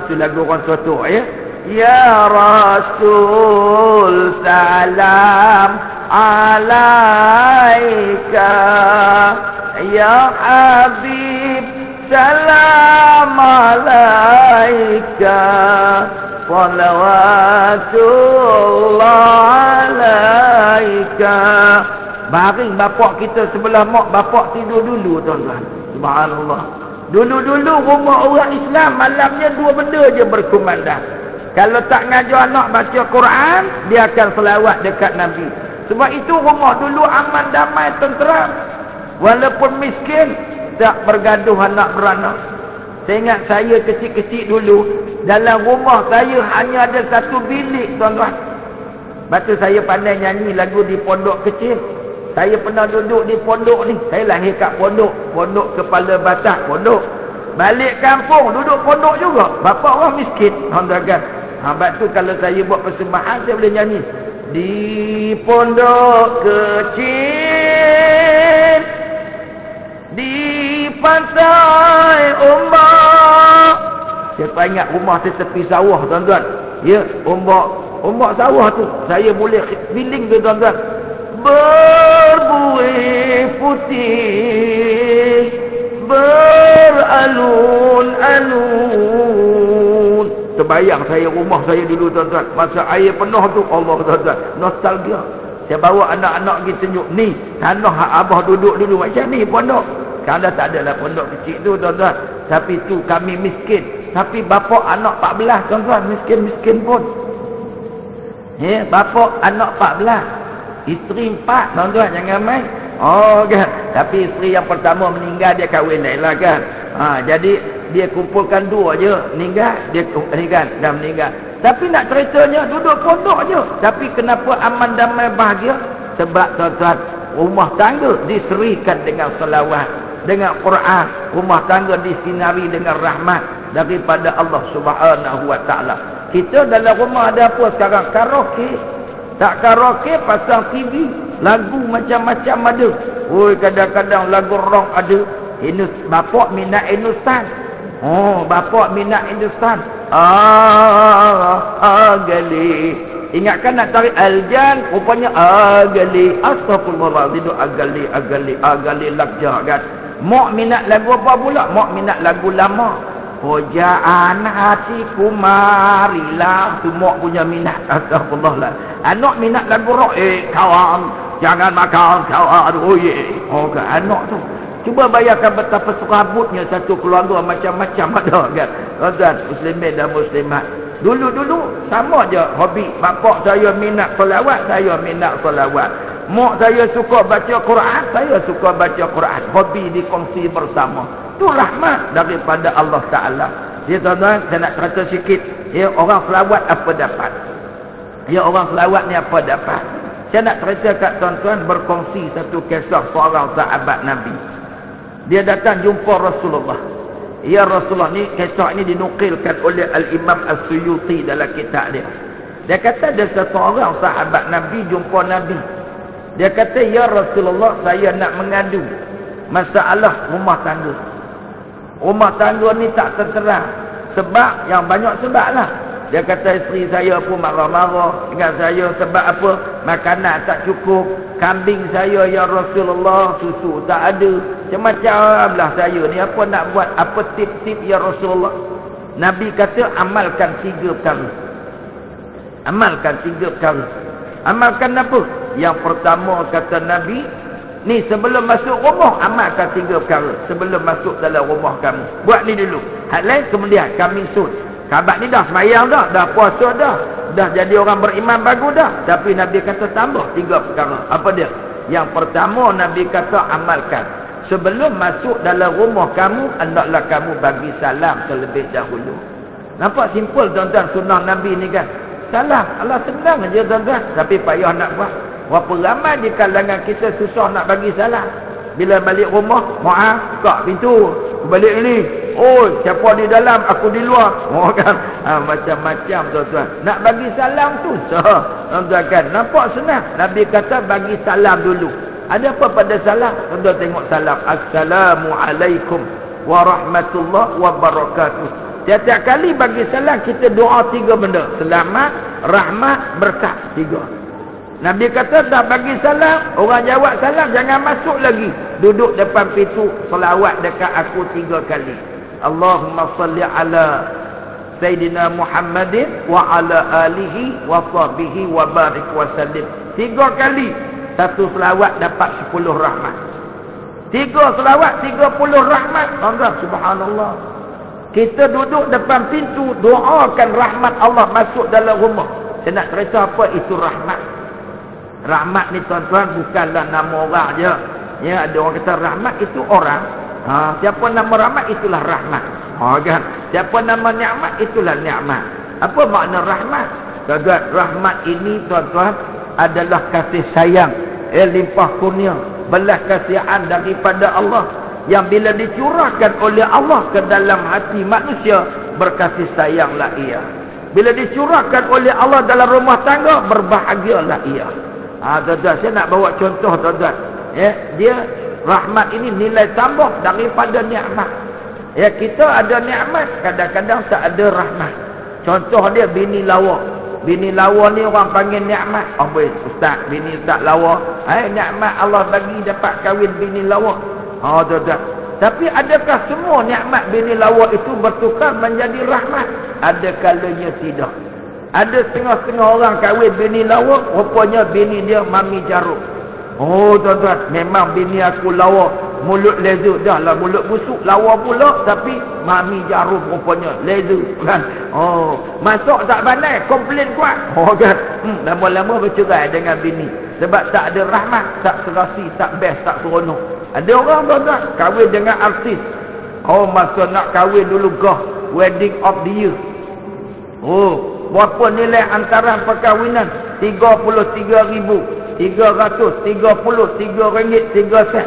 Speaker 1: Itu lagu orang tua ya. Ya Rasul salam alaika. Ya Habib salam alaika. Salawatullah alaika. Baring bapak kita sebelah mak bapak tidur dulu tuan-tuan. Subhanallah. Dulu-dulu rumah orang Islam malamnya dua benda je berkumandang. Kalau tak ngajar anak baca Quran, dia akan selawat dekat Nabi. Sebab itu rumah dulu aman, damai, tenteram. Walaupun miskin, tak bergaduh anak beranak. Saya ingat saya kecil-kecil dulu, dalam rumah saya hanya ada satu bilik tuan-tuan. Lepas tu saya pandai nyanyi lagu di pondok kecil. Saya pernah duduk di pondok ni. Saya lahir kat pondok. Pondok Kepala Batak, pondok. Balik kampung, duduk pondok juga. Bapa orang miskin. Tuan-tuan. Sebab tu kalau saya buat persembahan, saya boleh nyanyi. Di pondok kecil, di pantai ombak. Siapa ingat rumah di tepi sawah tuan-tuan? Ya, ombak sawah tu. Saya boleh feeling tu tuan-tuan. Berbuih putih, beralun-alun. Terbayang saya rumah saya dulu tuan-tuan. Masa air penuh tu, Allah tuan-tuan, nostalgia. Saya bawa anak-anak pergi tunjuk, ni tanah hak abah duduk dulu macam ni pondok. Sekarang dah tak ada lah pondok kecil tu tuan-tuan. Tapi tu kami miskin. Tapi bapak anak 14 tuan-tuan, miskin-miskin pun. Ya, bapak anak 14. Isteri 4 tuan-tuan, jangan main. Oh kan. Tapi isteri yang pertama meninggal, dia kahwin lain lah kan. Jadi dia kumpulkan 2 je meninggal, dia kan dah meninggal. Tapi nak ceritanya duduk pondok je. Tapi kenapa aman damai bahagia? Sebab tuan-tuan, rumah tangga diserikan dengan selawat, dengan Quran. Rumah tangga disinari dengan rahmat daripada Allah Subhanahu wa taala. Kita dalam rumah ada apa sekarang? Karaoke. Tak karaoke, pasang TV, lagu macam-macam ada. Oi, kadang-kadang lagu rock ada. Bapak minat Hindustan. Oh, bapak minat Hindustan. Gali. Ingatkan nak tarik aljan, rupanya gali. Astagfirullahaladzim, agali lakjah kan. Mak minat lagu apa pula? Mak minat lagu lama. Pujaan hatiku marilah. Tu mak punya minat. Astagfirullah. Anak minat lagu rock. Kawan, jangan makan kawan. Oh ye. Oh kan anak tu. Cuba bayangkan betapa serabutnya satu keluarga macam-macam ada kan. Tuan-tuan, muslimin dan muslimat. Dulu-dulu sama je hobi. Bapak saya minat selawat, saya minat selawat. Mak saya suka baca Quran, saya suka baca Quran. Hobi dikongsi bersama. Itu rahmat daripada Allah Ta'ala. Ya tuan-tuan, saya nak kata sikit. Ya, orang selawat apa dapat? Ya, orang selawat ni apa dapat? Saya nak cerita kat tuan-tuan, berkongsi satu kisah seorang sahabat Nabi. Dia datang jumpa Rasulullah. Ya Rasulullah, ni kisah ini dinukilkan oleh Al-Imam As-Suyuti dalam kitab dia. Dia kata ada seseorang sahabat Nabi jumpa Nabi. Dia kata, ya Rasulullah, saya nak mengadu masalah rumah tangga. Rumah tangga ni tak terterang. Sebab, yang banyak sebab lah. Dia kata isteri saya pun marah-marah dengan saya. Sebab apa? Makanan tak cukup. Kambing saya, ya Rasulullah, susu tak ada. Macam-macam lah saya ni. Apa nak buat? Apa tip-tip, ya Rasulullah? Nabi kata, amalkan 3 perkara. Amalkan 3 perkara. Amalkan apa? Yang pertama kata Nabi, ni sebelum masuk rumah, amalkan 3 perkara. Sebelum masuk dalam rumah kamu. Buat ni dulu. Hal lain kemudian kami sud. Sahabat ni dah semayang dah puasa dah jadi orang beriman bagus dah. Tapi Nabi kata tambah 3 perkara. Apa dia? Yang pertama Nabi kata amalkan. Sebelum masuk dalam rumah kamu, hendaklah kamu bagi salam terlebih dahulu. Nampak simple tuan-tuan sunnah Nabi ni kan? Salam. Allah senang aja tuan-tuan. Tapi payah nak buat. Berapa ramai di kalangan kita susah nak bagi salam. Bila balik rumah, maaf, buka pintu. Balik ni. Oh, siapa di dalam, aku di luar. Oh kan. Macam-macam tuan-tuan. Nak bagi salam tu susah. Tuan-tuan kan. Nampak senang. Nabi kata bagi salam dulu. Ada apa pada salam? Tuan-tuan tengok salam. Assalamualaikum warahmatullahi wabarakatuh. Tiap-tiap kali bagi salam kita doa 3 benda. Selamat, rahmat, berkat. 3. Nabi kata dah bagi salam, orang jawab salam jangan masuk lagi. Duduk depan pintu, selawat dekat aku 3 kali. Allahumma salli ala Sayyidina Muhammadin wa ala alihi wa sahbihi wa barik wa sallim. 3 kali. Satu selawat dapat 10 rahmat. 3 selawat 30 rahmat. Tuan-tuan, subhanallah. Kita duduk depan pintu, doakan rahmat Allah masuk dalam rumah. Saya nak cerita apa itu rahmat. Rahmat ni tuan-tuan bukanlah nama orang je. Ya, ada orang kata rahmat itu orang. Siapa nama rahmat itulah rahmat. Kan? Siapa nama nikmat itulah nikmat. Apa makna rahmat? Tuan-tuan, rahmat ini tuan-tuan adalah kasih sayang, limpah kurnia, belas kasihan daripada Allah yang bila dicurahkan oleh Allah ke dalam hati manusia, berkasih sayanglah ia. Bila dicurahkan oleh Allah dalam rumah tangga, berbahagialah ia. Tuan-tuan, saya nak bawa contoh tuan-tuan. Dia rahmat ini nilai tambah daripada nikmat. Kita ada nikmat, kadang-kadang tak ada rahmat. Contoh dia bini lawa. Bini lawa ni orang panggil nikmat. Ustaz, bini ustaz lawa. Nikmat Allah bagi dapat kahwin bini lawa. Tuan-tuan. Tapi adakah semua nikmat bini lawa itu bertukar menjadi rahmat? Ada kalanya tidak. Ada setengah-setengah orang kahwin bini lawa, rupanya bini dia mami jaruk. Tuan-tuan, memang bini aku lawa, mulut lezat, dah lah mulut busuk, lawa pula, tapi mami jarum rupanya lezat kan. Masuk tak pandai, komplain kuat. Kan. Lama-lama bercerai dengan bini sebab tak ada rahmat, tak serasi, tak best, tak seronok. Ada orang tuan-tuan kahwin dengan artis. Masa nak kahwin dulu wedding of the year. Berapa nilai antaran perkahwinan? 33,333 RM3 sen.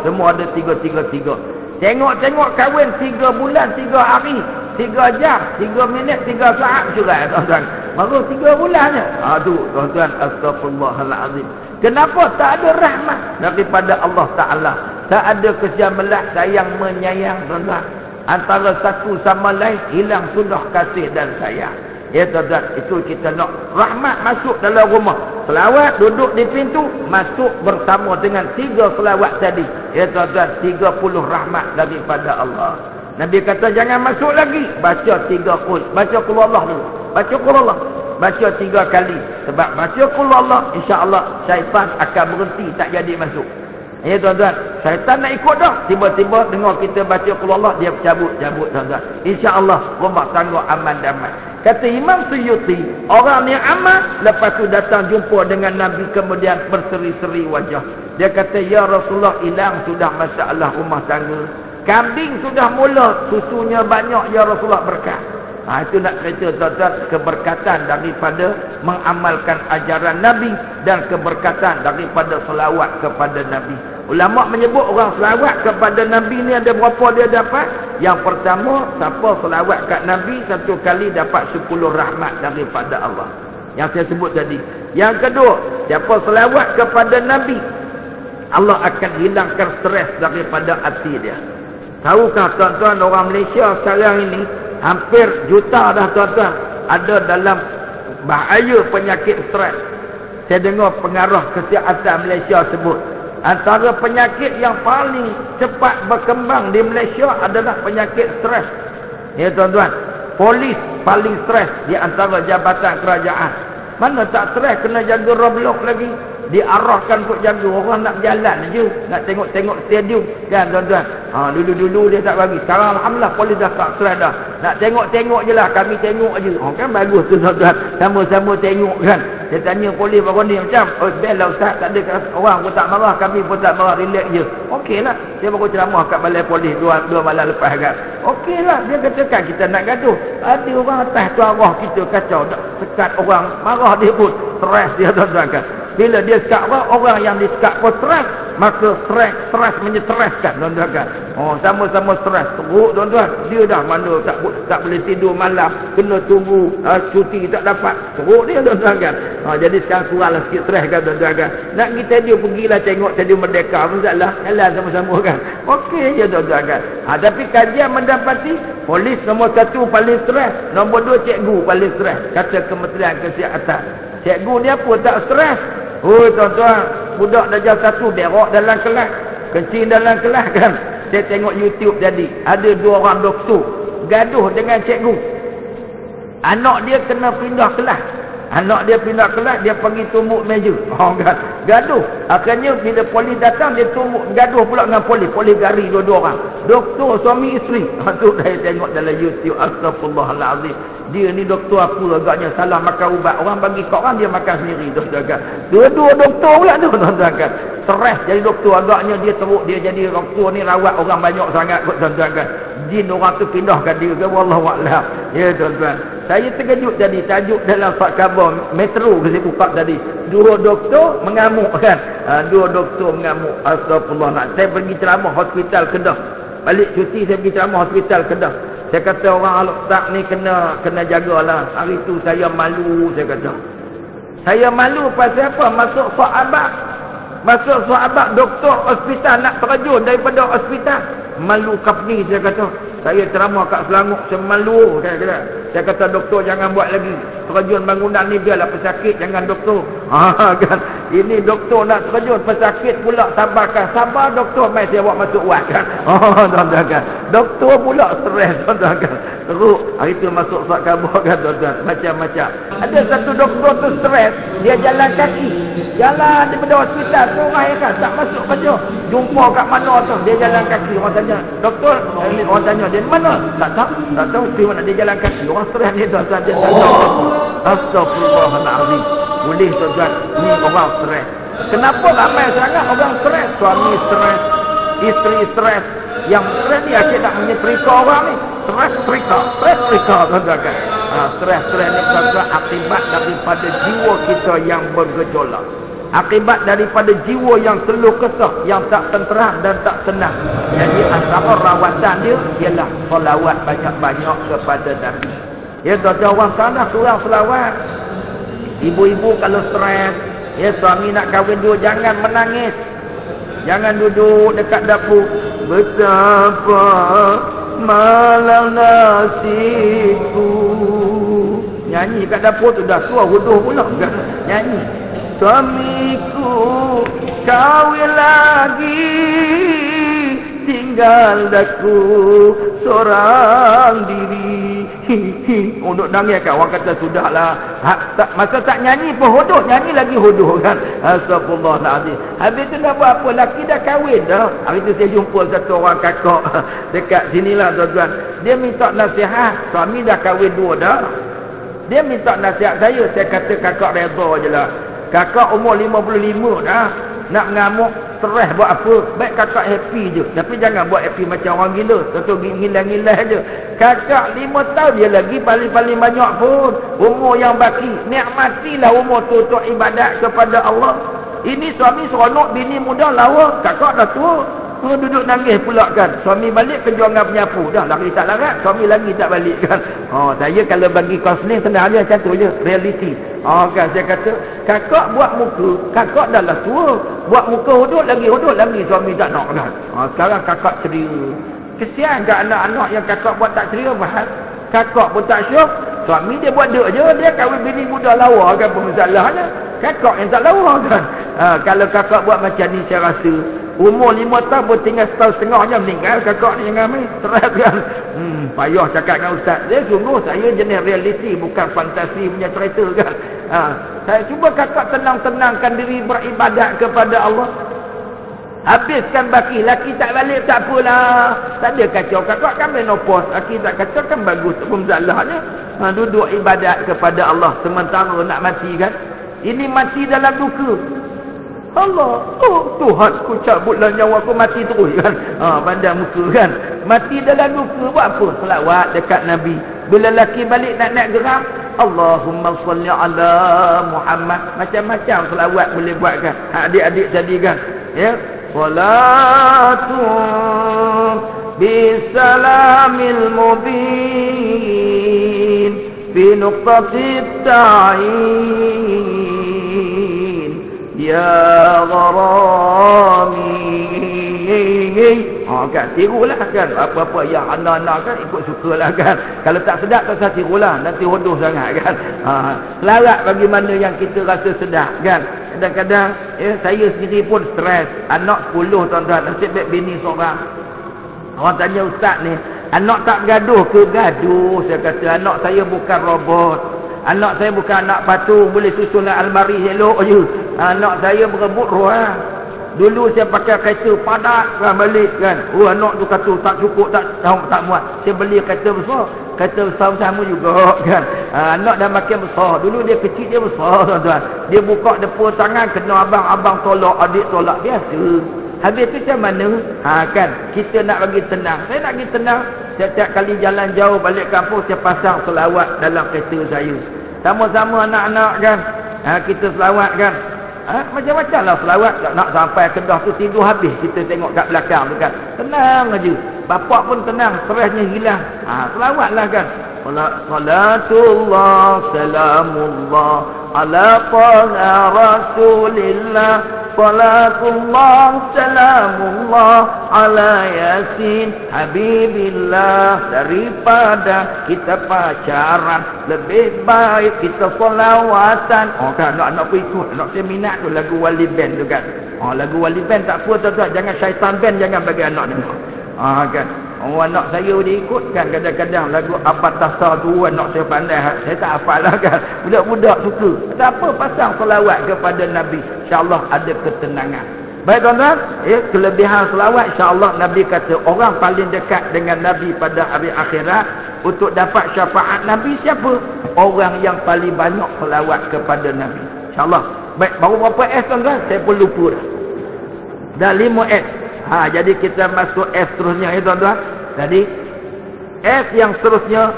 Speaker 1: Semua ada 333. Tengok-tengok kahwin 3 bulan 3 hari 3 jam 3 minit 3 saat cerai tuan-tuan. Baru 3 bulan je. Tuan-tuan, astagfirullahalazim. Kenapa tak ada rahmat daripada Allah Ta'ala? Tak ada kesyamalah sayang menyayang tuan-tuan. Antara satu sama lain hilang sudah kasih dan sayang. Tuan-tuan, itu kita nak rahmat masuk dalam rumah. Selawat duduk di pintu, masuk bersama dengan 3 selawat tadi. Tuan-tuan, 30 rahmat daripada Allah. Nabi kata jangan masuk lagi, baca 3 qul. Baca qul Allah dulu. Baca qul Allah. Baca 3 kali. Sebab baca qul Allah, insya-Allah syaitan akan berhenti, tak jadi masuk. Tuan-tuan, syaitan nak ikut dah. Tiba-tiba dengar kita baca qul Allah, dia cabut tuan-tuan. Insya-Allah rumah tangga aman damai. Kata Imam Suyuti, orang yang aman, lepas tu datang jumpa dengan Nabi, kemudian berseri-seri wajah. Dia kata, ya Rasulullah, hilang sudah masalah rumah tangga. Kambing sudah mula, susunya banyak, ya Rasulullah, berkat. Itu nak cerita tuan-tuan, keberkatan daripada mengamalkan ajaran Nabi dan keberkatan daripada selawat kepada Nabi. Ulama menyebut orang selawat kepada Nabi ni ada berapa dia dapat? Yang pertama, siapa selawat kat Nabi satu kali dapat 10 rahmat daripada Allah. Yang saya sebut tadi. Yang kedua, siapa selawat kepada Nabi, Allah akan hilangkan stres daripada hati dia. Tahukah tuan-tuan, orang Malaysia sekarang ini hampir juta dah tuan-tuan ada dalam bahaya penyakit stres. Saya dengar pengarah kesihatan Malaysia sebut, antara penyakit yang paling cepat berkembang di Malaysia adalah penyakit stres. Tuan-tuan, polis paling stres di antara jabatan kerajaan. Mana tak stres, kena jaga roblok lagi. Diarahkan untuk jaga, orang nak berjalan je, nak tengok-tengok stadium kan tuan-tuan. Dulu-dulu dia tak bagi. Sekarang alhamdulillah polis dah tak stres dah. Nak tengok-tengok je lah, kami tengok je. Kan bagus tu tuan-tuan, sama-sama tengok kan. Saya tanya polis baru ni macam, best lah ustaz, tak ada orang pun tak marah, kami pun tak marah, relax je. Okey lah. Dia baru ceramah kat balai polis dua malam lepas kan. Okey lah, dia katakan kita nak gaduh. Ada orang atas tu arah kita kacau, sekat orang marah dia pun stres dia tuan-tuan kan. Bila dia sekat orang yang disekat pun stres, maka stres menyetereskan tuan-tuan kan. Sama-sama stres teruk tuan-tuan. Dia dah mana tak boleh tidur malam, kena tunggu cuti tak dapat, teruk dia tuan-tuan kan. Jadi sekarang kuranglah sikit stres kan tuan-tuan kan. Nak pergi stadium, pergilah tengok stadium Merdeka pun taklah, jalan sama-sama kan. Okey je tuan-tuan kan. Tapi kajian mendapati polis nombor 1 paling stres, nombor 2 cikgu paling stres, kata Kementerian Kesihatan. Cikgu ni apa tak stres? Tuan-tuan, budak darjah 1 berak dalam kelas, kencing dalam kelas kan. Saya tengok YouTube tadi, ada 2 orang doktor gaduh dengan cikgu. Anak dia kena pindah kelas. Anak dia pindah kelas, dia pergi tumbuk meja. Kan? Gaduh. Akhirnya bila polis datang, dia tumbuk, gaduh pula dengan polis. Polis gari dua-dua orang. Doktor, suami isteri. Itu saya tengok dalam YouTube. Astaghfirullahaladzim. Dia ni doktor aku agaknya salah makan ubat. Orang bagi kat orang, dia makan sendiri. Tuan-tuan. Dua-dua doktor pula tu. Tuan-tuan. Stres jadi doktor. Agaknya dia teruk. Dia jadi doktor ni rawat orang banyak sangat. Tuan-tuan. Jin orang tu pindahkan dia ke Wallahualam. Ya tuan-tuan. Saya terkejut tadi tajuk dalam Fak Khabar Metro ke saya buka tadi. Dua doktor mengamuk kan. Dua doktor mengamuk. Astagfirullah. Saya pergi ceramah hospital Kedah. Balik cuti saya pergi ceramah hospital Kedah. Saya kata orang Al-Ustaz ni kena jagalah. Hari tu saya malu saya kata. Saya malu pasal apa? Masuk sahabat doktor hospital nak terjun daripada hospital. Malu kapni saya kata. Saya ceramah kat Selangor semalu saya kata doktor jangan buat lagi terjun bangunan ni biarlah pesakit jangan doktor. Kan ini doktor nak terjun pesakit pula sabar doktor mai saya buat masuk wad kan. Tuan-tuan kan. Doktor pula stres tuan-tuan kan. Teruk hari tu masuk Fak Khabar kan tuan-tuan macam-macam. Ada satu doktor tu stres dia jalan kaki. Jalan daripada hospital tu orang kan tak masuk kerja. Jumpa kat mana tu dia jalan kaki. Orang tanya doktor orang tanya dia mana? Tak tahu di mana dia jalan kaki. Orang stres ni tuan-tuan dia tak tahu. Astagfirullahaladzim. Boleh tuan-tuan ni orang stres. Kenapa ramai sangat orang stres? Suami stres, isteri stres. Yang stres ni asyik nak menyetrika orang ni. Stres trika tuan-tuan kan. Stres ni tuan-tuan akibat daripada jiwa kita yang bergejolak. Akibat daripada jiwa yang keluh kesah, yang tak tenteram dan tak senang. Jadi antara rawatan dia ialah selawat banyak-banyak kepada Nabi. Ya tuan-tuan orang sana kurang selawat. Ibu-ibu kalau stres, ya suami nak kahwin dua jangan menangis. Jangan duduk dekat dapur. Betapa malang nasibku. Nyanyi kat dapur tu dah tua huduh pula. Nyanyi. Suamiku kahwin lagi, tinggal daku seorang diri. Untuk nangis kan orang kata sudahlah. Masa tak nyanyi pun hodoh, nyanyi lagi hodoh kan. Astagfirullahaladzim. Habis tu dah buat apa? Laki dah kahwin dah. Hari tu saya jumpa satu orang kakak dekat sinilah tuan-tuan. Dia minta nasihat. Suami dah kahwin dua dah. Dia minta nasihat saya. Saya kata kakak reda je lah. Kakak umur 55 dah. Nak mengamuk, stres buat apa? Baik kakak happy je. Tapi jangan buat happy macam orang gila. Tentu ngilang-ngilang je. Kakak 5 tahun dia lagi paling-paling banyak pun. Umur yang baki. Nikmatilah umur tu untuk ibadat kepada Allah. Ini suami seronok, bini muda lawa. Kakak dah tua. Duduk nangis pula kan. Suami balik kerja dengan penyapu. Dah lari tak larat. Suami lagi tak balik kan. Saya kalau bagi kaunseling senang dia macam tu je. Reality. Kan saya kata kakak buat muka. Kakak dah lah tua. Buat muka hudud lagi. Suami tak nak kan. Sekarang kakak ceria. Kesian ke anak-anak yang kakak buat tak ceria. Bahal. Kakak pun tak syok. Suami dia buat dek je. Dia kahwin bini muda lawa kan. Masalahnya kakak yang tak lawa kan. Kalau kakak buat macam ni saya rasa umur 5 tahun pun tinggal setahun setengahnya meninggal kakak ni yang kami terang kan. Payah cakap dengan ustaz. Dia sungguh saya jenis realiti bukan fantasi punya cerita kan. Saya cuba kakak tenang-tenangkan diri beribadat kepada Allah. Habiskan baki. Laki tak balik tak apalah. Tak ada kacau. Kakak kan menopause. Laki tak kacau kan bagus. Tak pun masalahnya. Duduk ibadat kepada Allah. Sementara nak mati kan. Ini mati dalam duka. Allah, Tuhan ku cabutlah nyawa aku mati terus kan. Pandang muka kan. Mati dalam duka buat apa? Selawat dekat Nabi. Bila laki balik nak naik geram, Allahumma salli ala Muhammad. Macam-macam selawat boleh buat kan. Adik-adik tadi kan. Ya. Salatu bisalamil mubin fi nuqtatit ta'in. Ya gharami. Kan tirulah kan. Apa-apa yang anak-anak kan ikut sukalah kan. Kalau tak sedap tak usah tirulah. Nanti hodoh sangat kan. Selarat bagi mana yang kita rasa sedap kan. Kadang-kadang saya sendiri pun stres. Anak 10 tuan-tuan. Nasib baik bini seorang. Orang tanya ustaz ni, anak tak gaduh ke? Gaduh. Saya kata anak saya bukan robot. Anak saya bukan anak patung, boleh susun almari elok je. Anak saya berebut roh. Dulu saya pakai kereta padat kan balik kan. Anak tu kata tak cukup, tak muat. Saya beli kereta besar. Kereta besar sama juga kan. Anak dah makin besar. Dulu dia kecil, dia besar tuan-tuan. Dia buka depan tangan, kena abang tolak, adik tolak. Biasa. Habis tu macam mana? Kan. Kita nak bagi tenang. Saya nak bagi tenang. Setiap kali jalan jauh balik kampung, saya pasang selawat dalam kereta saya. Sama-sama anak-anak kan. Kita selawat kan. Macam-macam lah selawat. Nak sampai Kedah tu tidur habis. Kita tengok kat belakang tu kan. Tenang aja. Bapak pun tenang. Stresnya hilang. Selawatlah kan. Salatullah salamullah ala taha rasulillah. Salatullah salamullah ala yasin habibillah. Daripada kita pacaran, lebih baik kita solawatan. Kan anak-anak pun ikut. Anak saya minat tu lagu Wali Band tu kan. Lagu Wali Band tak apa tuan-tuan. Jangan syaitan band, jangan bagi anak dengar. Kan. Anak saya dia ikut kan. Kadang-kadang lagu Apatasar tu anak saya pandai. Saya tak hafal lah kan. Budak-budak suka. Tak apa, pasang selawat kepada Nabi. InsyaAllah ada ketenangan. Baik tuan-tuan, kelebihan selawat insyaAllah Nabi kata orang paling dekat dengan Nabi pada hari akhirat untuk dapat syafaat Nabi siapa? Orang yang paling banyak selawat kepada Nabi. InsyaAllah. Baik, baru berapa S tuan-tuan? Saya pun lupa dah. Dah 5 S. Jadi kita masuk S seterusnya tuan-tuan. Jadi S yang seterusnya,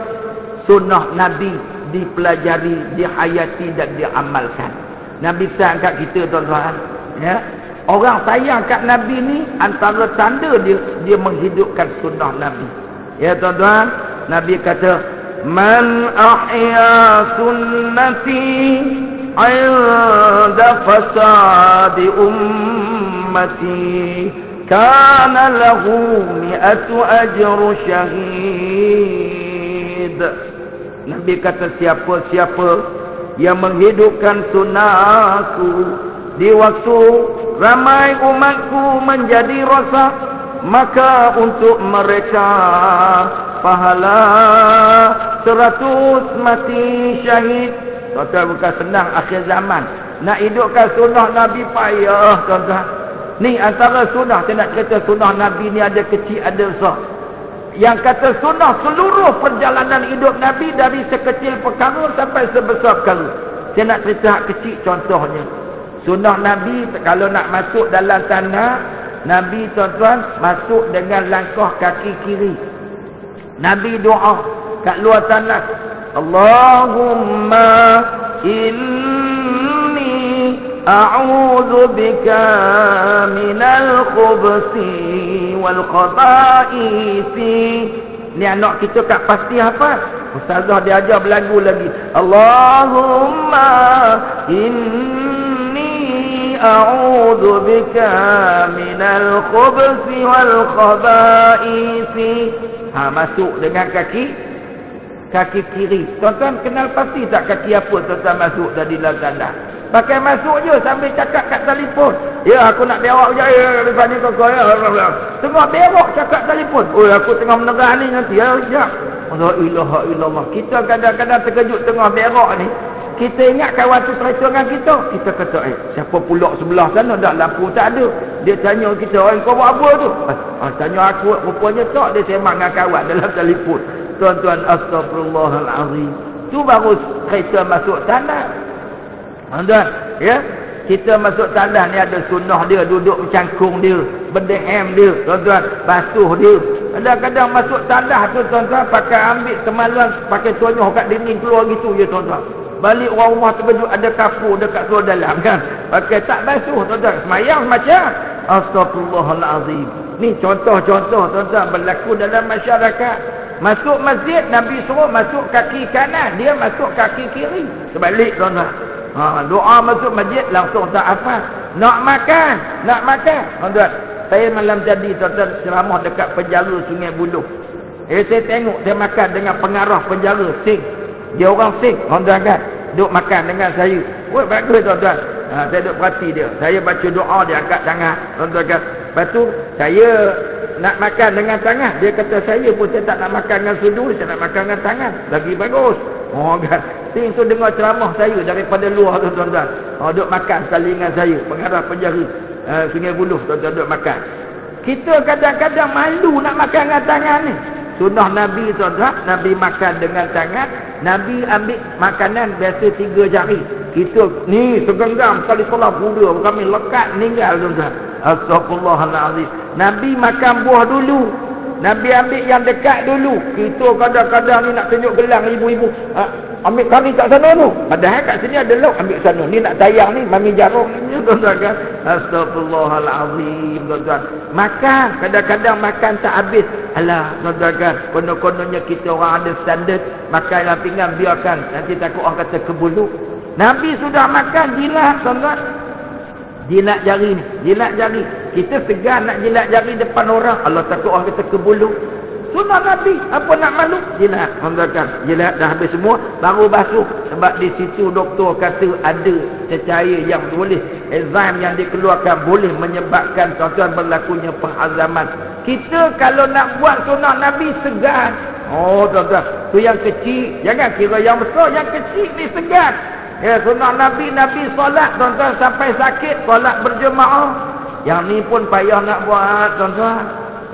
Speaker 1: sunnah Nabi dipelajari, dihayati dan diamalkan. Nabi sayang kat kita tuan-tuan. Ya. Orang sayang kat Nabi ni antara tanda dia menghidupkan sunnah Nabi. Ya tuan-tuan, Nabi kata, "Man ahya sunnati 'inda fasadi ummati kana lahu mi'atu ajru syahid." Nabi kata siapa-siapa yang menghidupkan sunnahku di waktu ramai umatku menjadi rosak, maka untuk mereka pahala 100 mati syahid. Tuan-tuan, bukan senang akhir zaman. Nak hidupkan sunnah Nabi payah tuan-tuan. Ni antara sunnah, saya nak cerita sunnah Nabi ni ada kecil ada besar. Yang kata sunnah seluruh perjalanan hidup Nabi dari sekecil perkara sampai sebesar perkara. Saya nak cerita kecil contohnya. Sunnah Nabi kalau nak masuk dalam tanah, Nabi tuan-tuan masuk dengan langkah kaki kiri. Nabi doa kat luar tanah, Allahumma inni a'udzu bika minal khubuthi wal khaba'isi. Ni anak kita kat pasti apa? Ustazah dia ajar berlagu lagi. Allahumma inni a'udzu bika minal khubuthi wal khaba'isi. Masuk dengan kaki kiri. Tuan-tuan kenal pasti tak kaki apa tuan-tuan masuk tadi dalam tandas? Pakai masuk je sambil cakap kat telefon. Ya, aku nak berak je. Lepas ni kau ya. Tengah berak cakap telefon. Aku tengah menerah ni nanti. Ya, sekejap. La ilaha illallah. Kita kadang-kadang terkejut tengah berak ni. Kita ingat kawan tu cerita dengan kita. Kita kata, siapa pulak sebelah sana? Dah lampu tak ada. Dia tanya kita, kau buat apa tu? Tanya aku, rupanya tak. Dia sembang dengan kawan dalam telefon. Tuan-tuan, astagfirullahalazim. Tu baru kereta masuk tanah. Tuan-tuan, ya, kita masuk tandas ni ada sunnah dia, duduk bercangkung dia, berdehem dia, tuan-tuan, basuh dia. Kadang-kadang masuk tandas tu tuan-tuan pakai ambil temalan, pakai tonyoh kat dinding keluar gitu je tuan-tuan. Balik orang rumah terkejut ada kapur dekat keluar dalam kan. Pakai tak basuh tuan-tuan, semayang macam astagfirullahalazim. Ni contoh-contoh tuan-tuan berlaku dalam masyarakat. Masuk masjid Nabi suruh masuk kaki kanan, dia masuk kaki kiri. Sebalik tuan-tuan. Doa masuk masjid langsung tak hafal. Nak makan. Tuan-tuan, saya malam tadi tuan-tuan ceramah dekat penjara Sungai Buloh. Saya tengok dia makan dengan pengarah penjara Sing. Dia orang Sing, tuan-tuan kan. Duk makan dengan saya. Bagus tuan-tuan. Saya duk perhati dia. Saya baca doa dia angkat tangan, tuan-tuan kan. Lepas tu saya nak makan dengan tangan. Dia kata saya pun saya tak nak makan dengan sudu, saya nak makan dengan tangan. Lagi bagus. Oh kan. Ting tu dengar ceramah saya daripada luar tu tuan-tuan. Duduk makan sekali dengan saya, pengarah penjara Sungai Buloh tuan-tuan duduk makan. Kita kadang-kadang malu nak makan dengan tangan ni. Sunnah Nabi tuan-tuan, Nabi makan dengan tangan. Nabi ambil makanan biasa 3 jari. Kita ni segenggam sekali salah buda, kami lekat meninggal tuan-tuan. Astagfirullahaladzim. Nabi makan buah dulu. Nabi ambil yang dekat dulu. Kita kadang-kadang ni nak tunjuk gelang ibu-ibu. Ambil kari kat sana tu. Padahal kat sini ada lauk, ambil sana. Ni nak tayang ni, mami jarum ni tuan-tuan kan. Astagfirullahaladzim tuan-tuan. Makan, kadang-kadang makan tak habis. Alah tuan-tuan kan, konon-kononnya kita orang ada standard. Makan dalam pinggan biarkan, nanti takut orang kata kebuluk. Nabi sudah makan jilat tuan-tuan. Jilat jari ni, jilat jari. Kita segan nak jilat jari depan orang. Allah takut orang kata kebuluk. Sunnah Nabi, apa nak malu? Jilat, tuan-tuan. Jilat dah habis semua, baru basuh. Sebab di situ doktor kata ada cecair yang boleh, enzim yang dikeluarkan boleh menyebabkan tuan-tuan berlakunya penghazaman. Kita kalau nak buat sunnah Nabi segan. Oh tuan-tuan, tu yang kecil, jangan kira yang besar, yang kecil ni segan. Ya, sunnah Nabi, Nabi solat tuan-tuan sampai sakit, solat berjemaah. Yang ni pun payah nak buat tuan-tuan.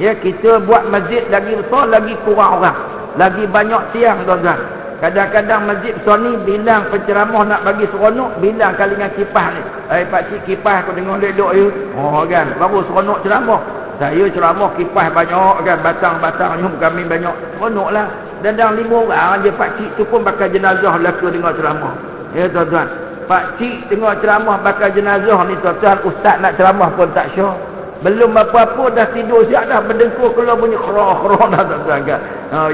Speaker 1: Ya, kita buat masjid lagi besar, lagi kurang orang, lagi banyak tiang tuan-tuan. Kadang-kadang masjid besar ni bilang penceramah nak bagi seronok, bilang kali dengan kipas ni. Pakcik kipas aku tengok ledok you. Oh kan, baru seronok ceramah. Saya ceramah kipas banyak kan, batang-batangnya kami banyak. Seronoklah. Dadang 5 orang je pakcik tu pun bakal jenazah laka dengar ceramah. Ya tuan-tuan, pakcik tengok ceramah bakal jenazah ni tuan-tuan, ustaz nak ceramah pun tak syok. Belum apa-apa dah tidur siap dah, berdengkur keluar bunyi kerah-kerah dah tuan-tuan kan.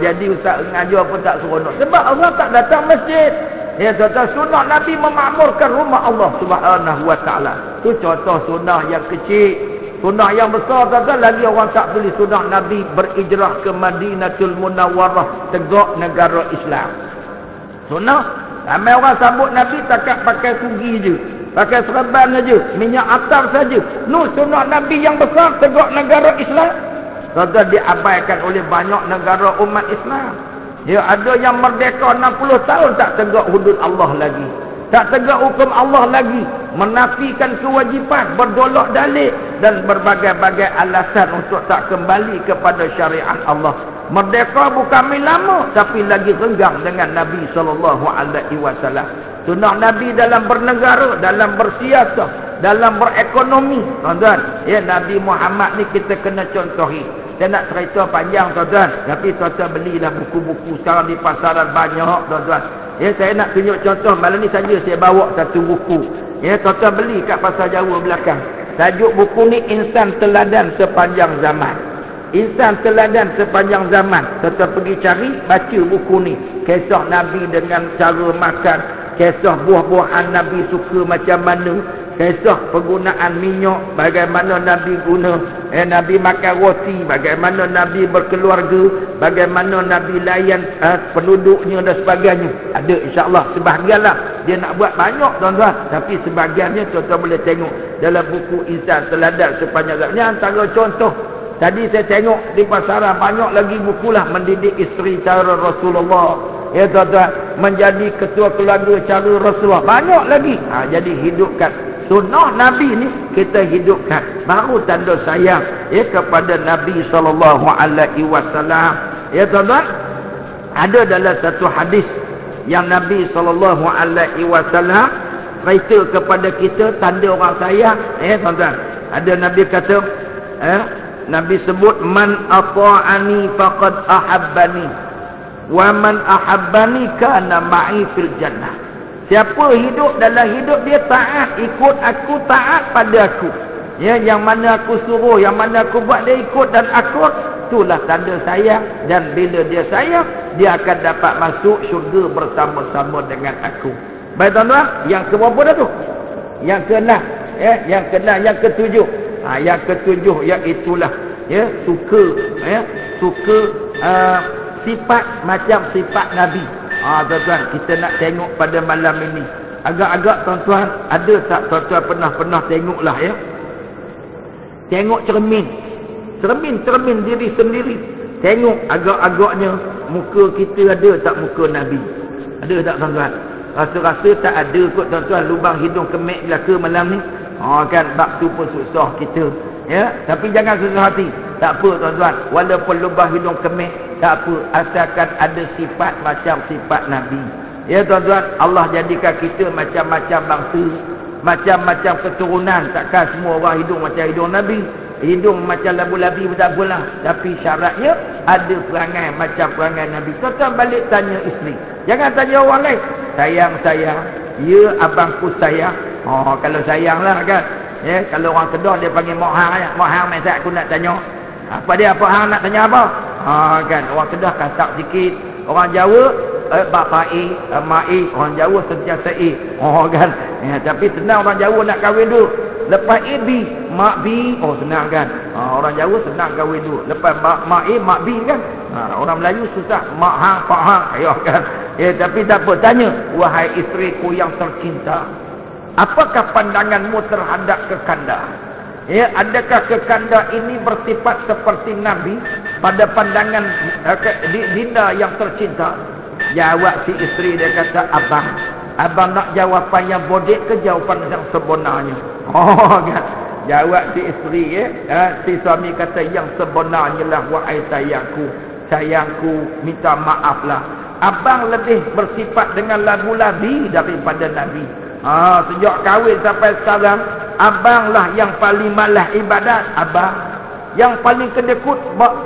Speaker 1: Jadi ustaz mengajar pun tak seronok. Sebab Allah tak datang masjid. Ya tuan-tuan, sunnah Nabi memakmurkan rumah Allah Subhanahu wa ta'ala. Tu contoh sunnah yang kecil. Sunnah yang besar tuan-tuan, lagi orang tak tulis sunnah Nabi berhijrah ke Madinatul Munawwarah, tegak negara Islam. Sunnah, ramai orang sambut Nabi takat pakai sugi je, pakai serban saja, minyak atar saja. Sunnah Nabi yang besar, tegak negara Islam. Tuan-tuan, diabaikan oleh banyak negara umat Islam. Ya, ada yang merdeka 60 tahun tak tegak hudud Allah lagi, tak tegak hukum Allah lagi, menafikan kewajipan, berdolak dalik dan berbagai-bagai alasan untuk tak kembali kepada syariat Allah. Merdeka bukan lama, tapi lagi renggang dengan Nabi SAW. Sunnah Nabi dalam bernegara, dalam bersiasat, dalam berekonomi tuan-tuan. Ya, Nabi Muhammad ni kita kena contohi. Saya nak cerita panjang tuan-tuan, tapi tuan-tuan belilah buku-buku sekarang di pasaran banyak tuan-tuan. Ya, saya nak tunjuk contoh. Malam ni saja saya bawa satu buku. Ya, tuan-tuan beli kat Pasar Jawa belakang. Tajuk buku ni Insan Teladan Sepanjang Zaman. Insan teladan sepanjang zaman. Tuan-tuan pergi cari, baca buku ni. Kisah Nabi dengan cara makan, kisah buah-buahan Nabi suka macam mana, kisah penggunaan minyak, bagaimana Nabi guna, Nabi makan roti, bagaimana Nabi berkeluarga, bagaimana Nabi layan penduduknya dan sebagainya. Ada insya-Allah sebahagianlah. Dia nak buat banyak tuan-tuan, tapi sebahagiannya tuan-tuan boleh tengok dalam buku Insan Teladan Sepanjang Zaman. Ini antara contoh. Tadi saya tengok di pasaran banyak lagi bukulah, mendidik isteri cara Rasulullah. Ya tuan-tuan, menjadi ketua keluarga cara Rasulullah. Banyak lagi. Jadi hidupkan sunnah Nabi ni, kita hidupkan. Baru tanda sayang ya kepada Nabi SAW. Ya tuan-tuan, ada dalam satu hadis yang Nabi SAW cerita kepada kita tanda orang sayang. Ya tuan-tuan, ada Nabi kata, Nabi sebut, man ata'ani faqad ahabbani wa man ahabbani kana ma'i fil jannah. Siapa hidup dalam hidup dia taat, ikut aku, taat pada aku. Ya, yang mana aku suruh, yang mana aku buat dia ikut dan akut, itulah tanda sayang. Dan bila dia sayang, dia akan dapat masuk syurga bersama-sama dengan aku. Baik tuan-tuan, yang keberapa dah tu? Yang ke-6. Ya, yang ke-6, yang ke-7. Yang ke-7 iaitulah ya, suka sifat macam sifat Nabi. Tuan-tuan, kita nak tengok pada malam ini. Agak-agak tuan-tuan, ada tak tuan-tuan pernah tengoklah ya, tengok cermin diri sendiri. Tengok agak-agaknya muka kita ada tak muka Nabi? Ada tak tuan-tuan? Rasa-rasa tak ada kot tuan-tuan lubang hidung kemek belaka malam ni. Kan bab tu pun susah kita. Ya, tapi jangan susah hati. Tak apa tuan-tuan, walaupun lubang hidung kemek tak apa, asalkan ada sifat macam sifat Nabi. Ya tuan-tuan, Allah jadikan kita macam-macam bangsa, macam-macam keturunan. Takkan semua orang hidung macam hidung Nabi. Hidung macam labu-labi pun tak apalah. Tapi syaratnya ada perangai macam perangai Nabi. Tuan-tuan balik tanya isteri. Jangan tanya orang lain. Sayang saya, ya abangku sayang. Kalau sayang lah kan. Ya, kalau orang Kedah dia panggil Mak Hang. Mak Hang masa aku nak tanya. Apa dia apa hang nak tanya apa? Kan orang Kedah kasar sikit. Orang Jawa bapai, mai, orang Jawa sentiasa kan. Ya, tapi senang orang Jawa nak kahwin dulu. Lepas bi, mak bi, senang kan. Orang Jawa senang kahwin dulu. Lepas mak mak bi kan. Orang Melayu susah, mak hang, pak hang, ayo kan. Ya, tapi tak apa, tanya, wahai isteriku yang tercinta, apakah pandanganmu terhadap kekanda? Ya, adakah kekanda ini bersifat seperti Nabi pada pandangan dinda yang tercinta? Jawab si isteri, dia kata, abang nak jawapan yang bodek ke jawapan yang sebenarnya? Kan. Jawab si isteri, si suami kata, yang sebenarnya lah, wahai sayangku, minta maaflah. Abang lebih bersifat dengan labu-labi daripada Nabi. Sejak kahwin sampai sekarang, abang lah yang paling malas ibadat. Abang yang paling kedekut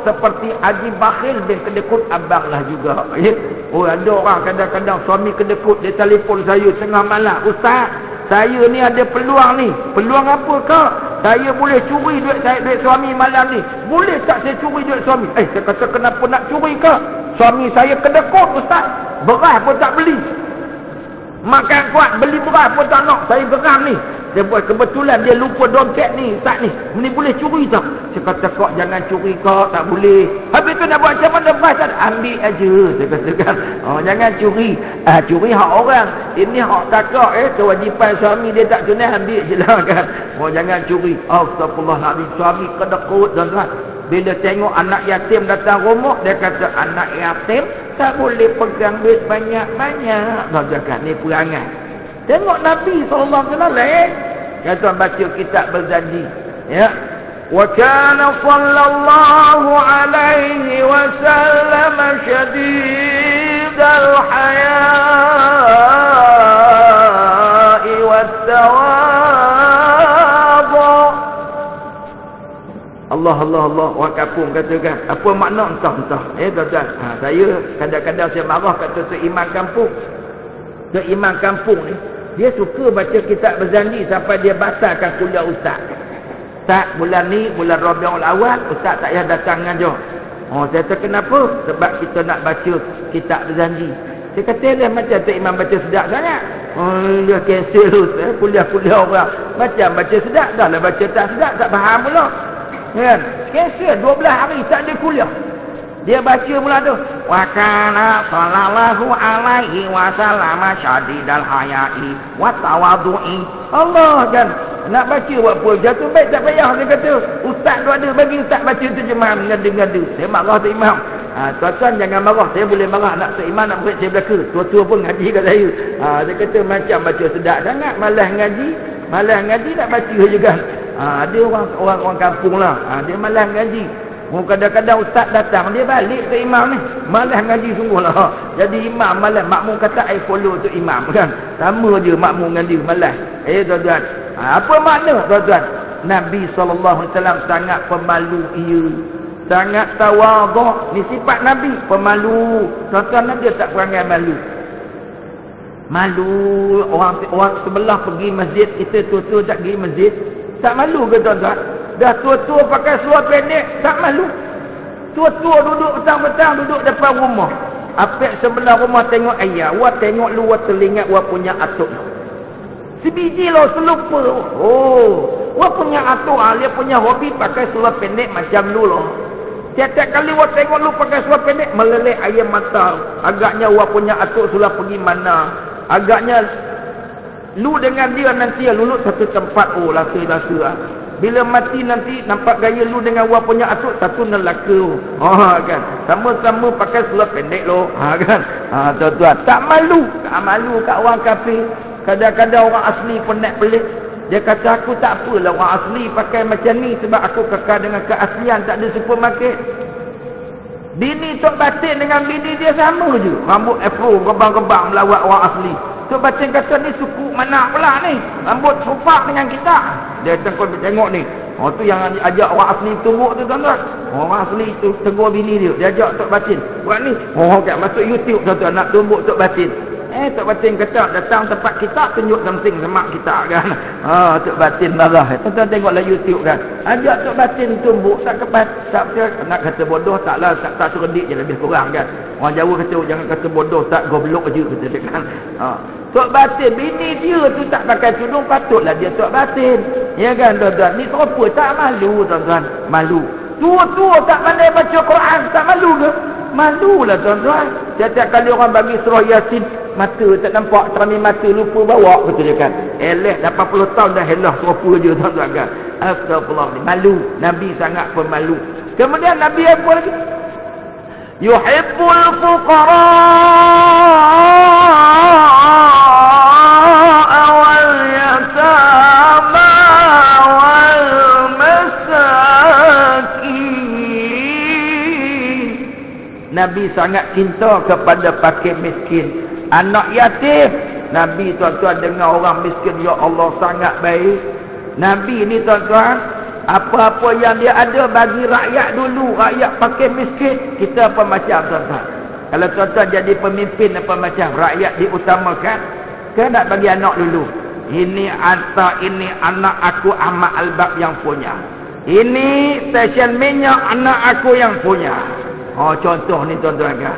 Speaker 1: seperti Haji Bakhil bin kedekut, abang lah juga. Ada orang kadang-kadang suami kedekut, dia telefon saya tengah malam, ustaz, saya ni ada peluang ni. Peluang apa kak? Saya boleh curi duit suami malam ni. Boleh tak saya curi duit suami? Saya kata, kenapa nak curi kak? Suami saya kedekut ustaz, beras pun tak beli, makan kuat, beli beras pun tak nak. Saya geram ni. Dia buat kebetulan dia lupa dompet ni, ustaz ni. Ni boleh curi tak? Saya kata, kak jangan curi kak, tak boleh. Habis tu nak buat macam mana? Beras tak? Ambil aja. Saya katakan, jangan curi. Curi hak orang. Ini hak kakak. Kewajipan suami dia tak tunai, ambil je lah kan. Jangan curi. Astagfirullahaladzim. Suami kedekut tuan-tuan. Bila tengok anak yatim datang rumah, dia kata, anak yatim tak boleh pegang duit banyak-banyak. Dia cakap, ni perangai. Tengok Nabi SAW. Yang tuan baca kitab berjanji. Ya. Wa kana sallallahu alaihi wasallam syadidal haya'i wat-tawadhu. Allah orang kampung katakan, apa makna entah. Tuan-tuan, saya kadang-kadang saya marah kata Tok Imam kampung. Tok Imam kampung ni, dia suka baca kitab berjanji sampai dia batalkan kuliah ustaz. Ustaz, bulan ni, bulan Rabiul Awal, ustaz tak payah datang ngajar. Saya kata, kenapa? Sebab kita nak baca kitab berjanji. Saya kata, dia macam Tok Imam baca sedap sangat. Dia cancel ustaz, kuliah-kuliah orang. Baca sedap, dah lah baca tak sedap, tak faham pula. Kan? Cancel 12 hari tak ada kuliah. Dia baca pula tu. Wa kana sallallahu alaihi wasallam syadidal haya'i wa tawadhu'i. Allah kan. Nak baca buat apa? Jatuh baik tak payah, dia kata. Ustaz tu ada bagi ustaz baca terjemahan ngada-ngada. Saya marah Tok Imam. Tuan-tuan jangan marah. Saya boleh marah nak Tok Imam nak murid saya belaka. Tua-tua pun ngaji kat saya. Dia kata macam baca sedap sangat, malas ngaji nak baca je kan. Ada orang kampung lah. Dia malas ngaji. Kadang-kadang ustaz datang, dia balik ke imam ni. Malas ngaji sungguh lah. Jadi imam malas. Makmum kata, I follow tu imam kan. Sama je makmum dengan dia, malas. Tuan-tuan. Apa makna tuan-tuan? Nabi SAW sangat pemalu ia. Sangat tawaduk. Ni sifat Nabi, pemalu. Tuan-tuan, dia tak perangai malu. Malu. Orang sebelah pergi masjid, kita tua-tua tak pergi masjid. Tak malu ke tuan-tuan? Dah tua-tua pakai seluar pendek, tak malu. Tua-tua duduk petang-petang, duduk depan rumah. Apek sebelah rumah tengok ayah. Wah tengok lu, wah teringat wah punya atuk. Sebiji lah selupa. Wah punya atuk, dia punya hobi pakai seluar pendek macam lu lah. Setiap kali wah tengok lu pakai seluar pendek, meleleh air mata. Agaknya wah punya atuk sudah pergi mana. Agaknya lu dengan dia nanti luluk satu tempat. Lasa-lasa Bila mati nanti nampak gaya lu dengan orang punya atuk, satu neraka. Kan. Sama-sama pakai seluar pendek lo. Kan. Tuan-tuan, tak malu kat orang kafir. Kadang-kadang orang asli pun naik pelik. Dia kata aku tak apalah orang asli pakai macam ni sebab aku kekal dengan keaslian, tak ada supermarket. Bini Tok Batin dengan bini dia sama je. Rambut afro, gebang-gebang melawat orang asli. Tok Batin kata ni suku mana pula ni? Rambut serupak dengan kita. Dia tengok ni. Tu yang ajak orang asli tumbuk tu tuan-tuan. Orang asli tu tegur bini dia. Dia ajak Tok Batin. Buat ni. Kat masuk YouTube tuan-tuan nak tumbuk Tok Batin. Tok Batin kata datang tempat kita tunjuk something semak kita kan. Tok Batin marah. Tuan-tuan tengoklah YouTube kan. Ajak Tok Batin tumbuk tak kepat. Tak nak kata bodoh taklah, tak cerdik je lebih kurang kan. Orang Jawa kata jangan kata bodoh, tak goblok je kata dia kan. Tok Batin bini dia tu tak pakai tudung, patutlah dia Tok Batin. Ya kan tuan-tuan. Ni teropa tak malu tuan-tuan. Malu. Tua-tua tak pandai baca Quran, tak malu ke? Malulah tuan-tuan. Setiap kali orang bagi surah Yasin, mata tak nampak, terami mata lupa bawa kata dia kan. 80 tahun dah helah teropa je tuan-tuan kan. Astagfirullah. Malu. Nabi sangat pemalu. Kemudian Nabi apa lagi? Yuhibbul fuqara wal yatama wal masakin. Nabi sangat cinta kepada fakir miskin, anak yatim. Nabi tuan-tuan dengar orang miskin, ya Allah sangat baik. Nabi ni tuan-tuan, apa-apa yang dia ada bagi rakyat dulu, rakyat fakir miskin. Kita apa macam tuan-tuan? Kalau tuan-tuan jadi pemimpin apa macam? Rakyat diutamakan ke nak bagi anak dulu? Ini anak aku Ahmad Albab yang punya. Ini stesen minyak anak aku yang punya. Contoh ni tuan-tuan kan.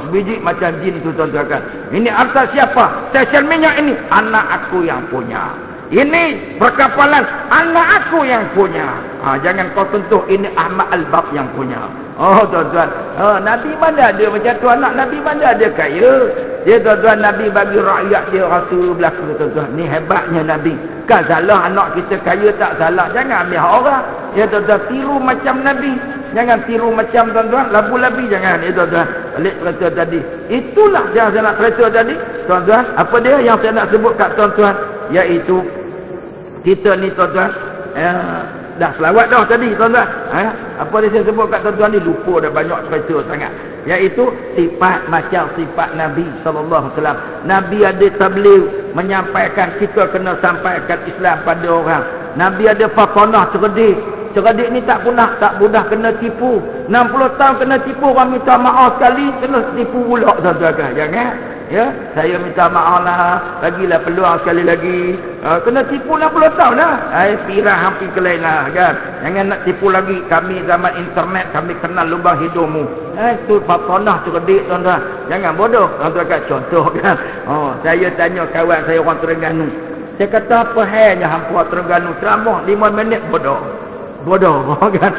Speaker 1: Sebiji macam jin tu tuan-tuan kan. Ini harta siapa? Stesen minyak ini anak aku yang punya. Ini perkapalan anak aku yang punya. Jangan kau tentuh ini Ahmad Albab yang punya. Tuan-tuan, Nabi mana ada macam tu, anak Nabi mana ada kaya. Dia tuan-tuan, Nabi bagi rakyat dia rasa berlaku tuan-tuan. Ni hebatnya Nabi. Kan salah anak kita kaya tak salah. Jangan ambil orang. Ya tuan-tuan, tiru macam Nabi. Jangan tiru macam tuan-tuan, labu-labi jangan. Ya tuan-tuan, balik cerita tadi. Itulah yang saya nak cerita tadi. Tuan-tuan, apa dia yang saya nak sebut kat tuan-tuan? Iaitu kita ni tuan-tuan, dah selawat dah tadi tuan-tuan. Apa dia saya sebut kat tuan-tuan ni, lupa dah banyak cerita sangat. Iaitu sifat macam sifat Nabi SAW. Nabi ada tabligh, menyampaikan, kita kena sampaikan Islam pada orang. Nabi ada fatanah, cerdik. Cerdik ni tak mudah kena tipu. 60 tahun kena tipu, orang minta maaf sekali kena tipu pula tuan-tuan kan. Jangan. Ya, saya minta maaf lah, bagilah peluang sekali lagi. Kena tipu 60 tahun lah. Pirah hampir kelain lah kan. Jangan nak tipu lagi. Kami zaman internet, kami kenal lubang hidungmu. Itu fatanah cerdik tuan-tuan. Jangan bodoh tuan-tuan kan. Contoh kan. Saya tanya kawan saya orang Terengganu. Saya kata apa halnya hampa Terengganu ceramah 5 minit bodoh kan.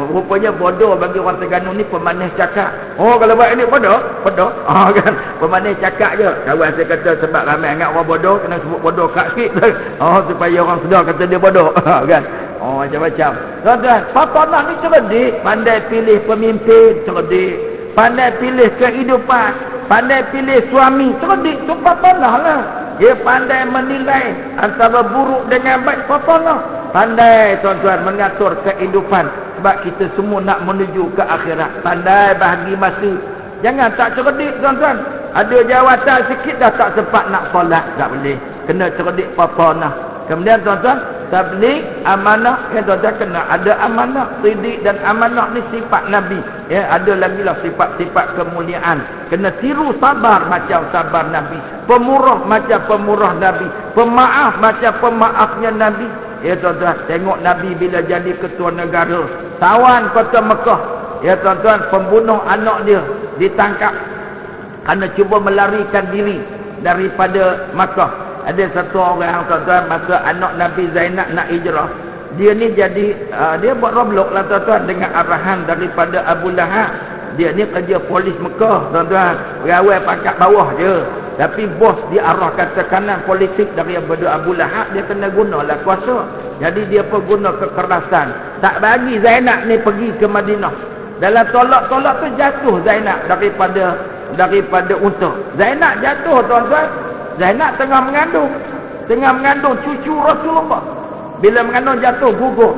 Speaker 1: Rupanya bodoh bagi orang Terengganu ni pemanis cakap. Kalau buat ini bodoh kan. Pemanis cakap je. Kawan saya kata sebab ramai ingat orang bodoh, kena sebut bodoh kat sikit supaya orang sedar kata dia bodoh kan. Macam-macam. Tuan-tuan, fatanah ni cerdik, pandai pilih pemimpin, cerdik, pandai pilih kehidupan, pandai pilih suami, cerdik. Tu fatanah lah. Dia pandai menilai antara buruk dengan baik, fatanah. Pandai tuan-tuan mengatur kehidupan. Sebab kita semua nak menuju ke akhirat. Pandai bahagi masa. Jangan tak cerdik tuan-tuan. Ada jawatan sikit dah tak sempat nak solat. Tak boleh. Kena cerdik fatanah. Kemudian tuan-tuan, tabligh amanah. Tuan-tuan kena ada amanah. Sidik dan amanah ni sifat Nabi. Ada lagi lah sifat-sifat kemuliaan. Kena tiru sabar macam sabar Nabi. Pemurah macam pemurah Nabi. Pemaaf macam pemaafnya Nabi. Ya tuan-tuan, tengok Nabi bila jadi ketua negara, tawan kota Mekah. Ya tuan-tuan, pembunuh anak dia ditangkap kerana cuba melarikan diri daripada Mekah. Ada satu orang tuan-tuan, masa anak Nabi Zainab nak hijrah, dia ni jadi dia buat roblok lah tuan-tuan dengan arahan daripada Abu Lahab. Dia ni kerja polis Mekah tuan-tuan, pegawai pangkat bawah je. Tapi bos diarah kata kanan politik daripada Abu Lahab, dia kena gunalah kuasa. Jadi dia pun guna kekerasan. Tak bagi Zainab ni pergi ke Madinah. Dalam tolak-tolak tu jatuh Zainab daripada unta. Zainab jatuh, tuan-tuan. Zainab tengah mengandung cucu Rasulullah. Bila mengandung jatuh gugur.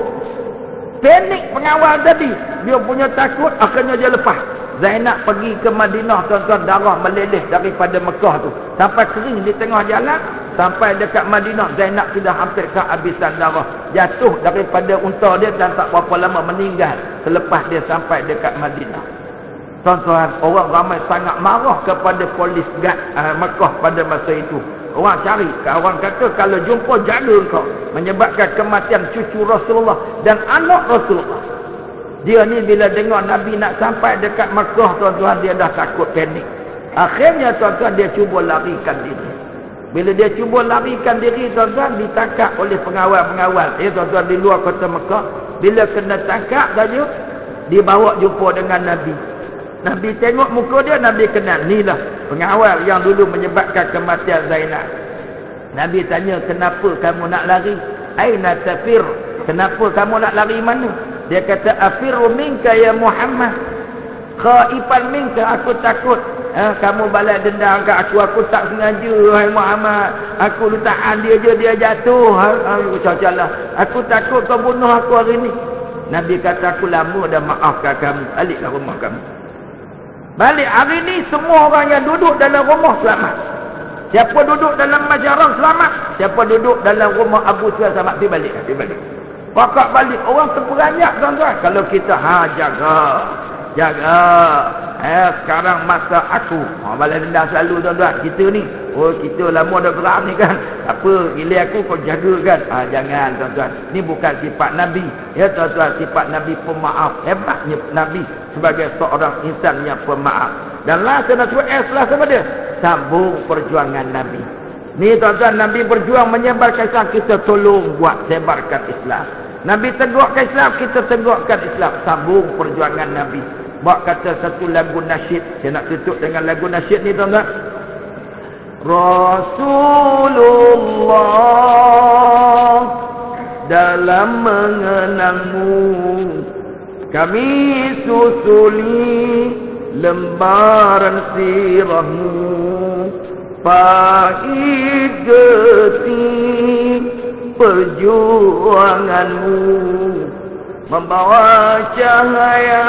Speaker 1: Panik pengawal tadi. Dia punya takut, akhirnya dia lepas. Zainab pergi ke Madinah, tuan-tuan, darah meleleh daripada Mekah tu. Sampai kering di tengah jalan. Sampai dekat Madinah, Zainab sudah hampir kehabisan darah. Jatuh daripada unta dia dan tak berapa lama meninggal selepas dia sampai dekat Madinah. Tuan-tuan, orang ramai sangat marah kepada polis guard Mekah pada masa itu. Orang cari, orang kata kalau jumpa jaga kau, menyebabkan kematian cucu Rasulullah dan anak Rasulullah. Dia ni bila dengar Nabi nak sampai dekat Mekah, tuan-tuan, dia dah takut, panik. Akhirnya, tuan-tuan, dia cuba larikan diri. Bila dia cuba larikan diri, tuan-tuan, ditangkap oleh pengawal-pengawal. Tuan-tuan, di luar kota Mekah. Bila kena tangkap saja, dibawa jumpa dengan Nabi. Nabi tengok muka dia, Nabi kenal. Inilah pengawal yang dulu menyebabkan kematian Zainab. Nabi tanya, kenapa kamu nak lari? Aina tafir? Kenapa kamu nak lari mana? Dia kata, afiru minka ya Muhammad. Khaifan minka, aku takut. Kamu balas dendam kat aku tak sengaja, hai Muhammad. Aku tahan dia je, dia jatuh. Cacalah. Aku takut kau bunuh aku hari ni. Nabi kata, aku lama dah maafkan kamu. Baliklah rumah kamu. Balik hari ni, semua orang yang duduk dalam rumah selamat. Siapa duduk dalam masyarakat selamat. Siapa duduk dalam rumah Abu Sufyan selamat. Pergi balik. Pakak balik. Orang terperanjat, tuan-tuan. Kalau kita, jaga. Sekarang masa aku. Balas dendam selalu, tuan-tuan. Kita ni, kita lama dah geram ni kan. Apa, gila aku kau jaga kan. Jangan, tuan-tuan. Ni bukan sifat Nabi. Ya, tuan-tuan, sifat Nabi pemaaf. Hebatnya Nabi sebagai seorang insan yang pemaaf. Dan lah saya nak suruh lah sama dia. Sambung perjuangan Nabi. Ni, tuan-tuan, Nabi berjuang menyebarkan Islam. Kita tolong buat sebarkan Islam. Nabi tegakkan Islam, kita tegakkan Islam. Sambung perjuangan Nabi. Buat kata satu lagu nasyid. Saya nak tutup dengan lagu nasyid ni, tuan-tuan. Rasulullah, dalam mengenangmu kami susuli lembaran sirahmu. Pahit getih perjuanganmu, membawa cahaya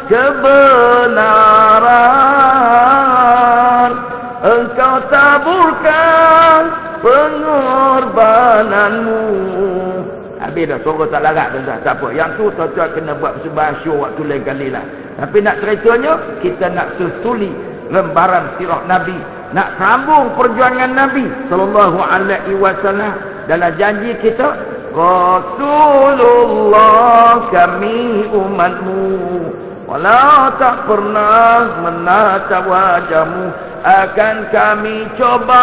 Speaker 1: kebenaran. Engkau taburkan pengorbananmu. Habis dah, suara tak larat, tuan-tuan. Tak apa. Yang tu tuan-tuan kena buat persembahan show waktu lain kali lah. Tapi nak ceritanya, kita nak susuli lembaran sirah Nabi. Nak sambung perjuangan Nabi sallallahu alaihi wasallam. Dalam janji kita, Rasulullah, kami umatmu, walau tak pernah menatap wajahmu, akan kami coba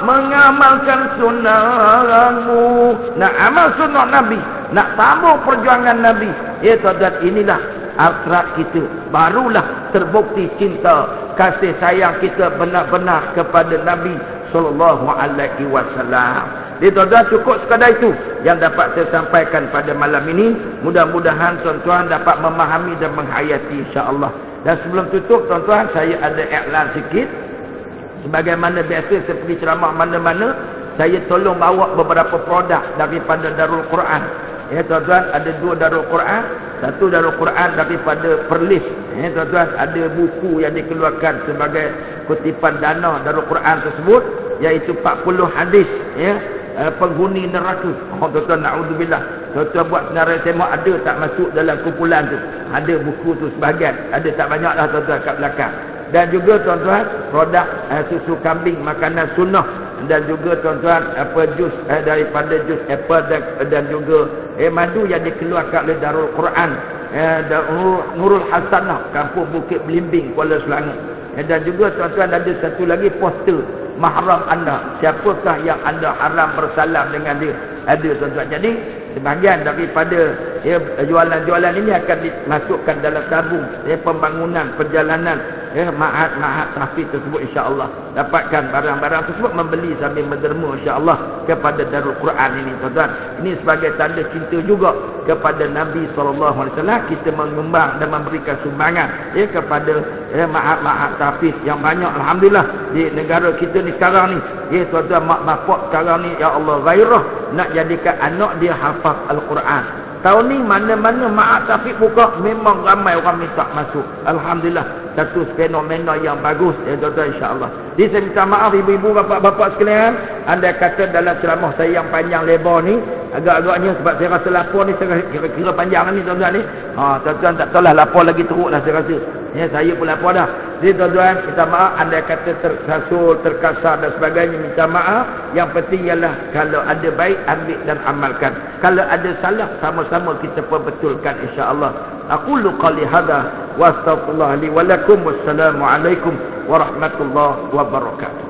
Speaker 1: mengamalkan sunnahmu. Nak amal sunnah Nabi, nak sambung perjuangan Nabi. Ya, tuan-tuan, inilah akhlak kita. Barulah terbukti cinta kasih sayang kita benar-benar kepada Nabi sallallahu alaihi wasallam. Jadi, tuan-tuan, cukup sekadar itu yang dapat saya sampaikan pada malam ini. Mudah-mudahan tuan-tuan dapat memahami dan menghayati, insya-Allah. Dan sebelum tutup, tuan-tuan, saya ada iklan sikit. Sebagaimana biasa saya pergi ceramah mana-mana, saya tolong bawa beberapa produk daripada Darul Quran. Ya, tuan-tuan, ada 2 Darul Quran. Satu Darul Quran daripada Perlis. Ya, tuan-tuan, ada buku yang dikeluarkan sebagai kutipan dana Darul Quran tersebut, iaitu 40 hadis, ya, penghuni neraka. Tuan-tuan, na'udzubillah. Tuan-tuan buat senarai tembok, ada tak masuk dalam kumpulan tu? Ada buku tu sebahagian, ada tak banyak lah, tuan-tuan, kat belakang. Dan juga, tuan-tuan, produk susu kambing, makanan sunnah. Dan juga, tuan-tuan, jus daripada jus apple dan juga madu yang dikeluarkan oleh Darul Quran, Nurul Hasanah, Kampung Bukit Belimbing, Kuala Selangor. Dan juga, tuan-tuan, ada satu lagi poster mahram anda. Siapakah yang anda haram bersalam dengan dia? Ada, tuan-tuan. Jadi sebahagian daripada jualan-jualan ini akan dimasukkan dalam tabung pembangunan perjalanan ma'had tahfiz tersebut, insya-Allah dapatkan barang-barang tersebut, membeli sambil menderma insya-Allah kepada Darul Quran ini, tuan-tuan. Ini sebagai tanda cinta juga kepada Nabi SAW. Kita menyumbang dan memberikan sumbangan kepada ma'had tahfiz yang banyak, alhamdulillah, di negara kita ni sekarang ni. Tuan-tuan, mak bapak sekarang ni, ya Allah, gairah nak jadikan anak dia hafaz Al-Quran. Tahun ni mana-mana ma'had tahfiz buka, memang ramai orang minta masuk. Alhamdulillah, satu fenomena yang bagus, tuan-tuan, insya-Allah. Jadi saya minta maaf ibu-ibu, bapa-bapa sekalian, anda kata dalam ceramah saya yang panjang lebar ni, agak-agaknya sebab saya rasa lapar ni, saya kira panjang ni, tuan-tuan ni. Tuan-tuan tak tahulah, lapar lagi teruk lah saya rasa. Saya pun lapar dah. Jadi tuan-tuan, minta maaf anda kata tersasul, terkasar dan sebagainya, minta maaf. Yang penting ialah kalau ada baik, ambil dan amalkan. Kalau ada salah, sama-sama kita perbetulkan, insya-Allah. Aqulu qali hadha wa astaghfirullah li wa lakum. Wassalamu alaikum warahmatullahi wabarakatuh.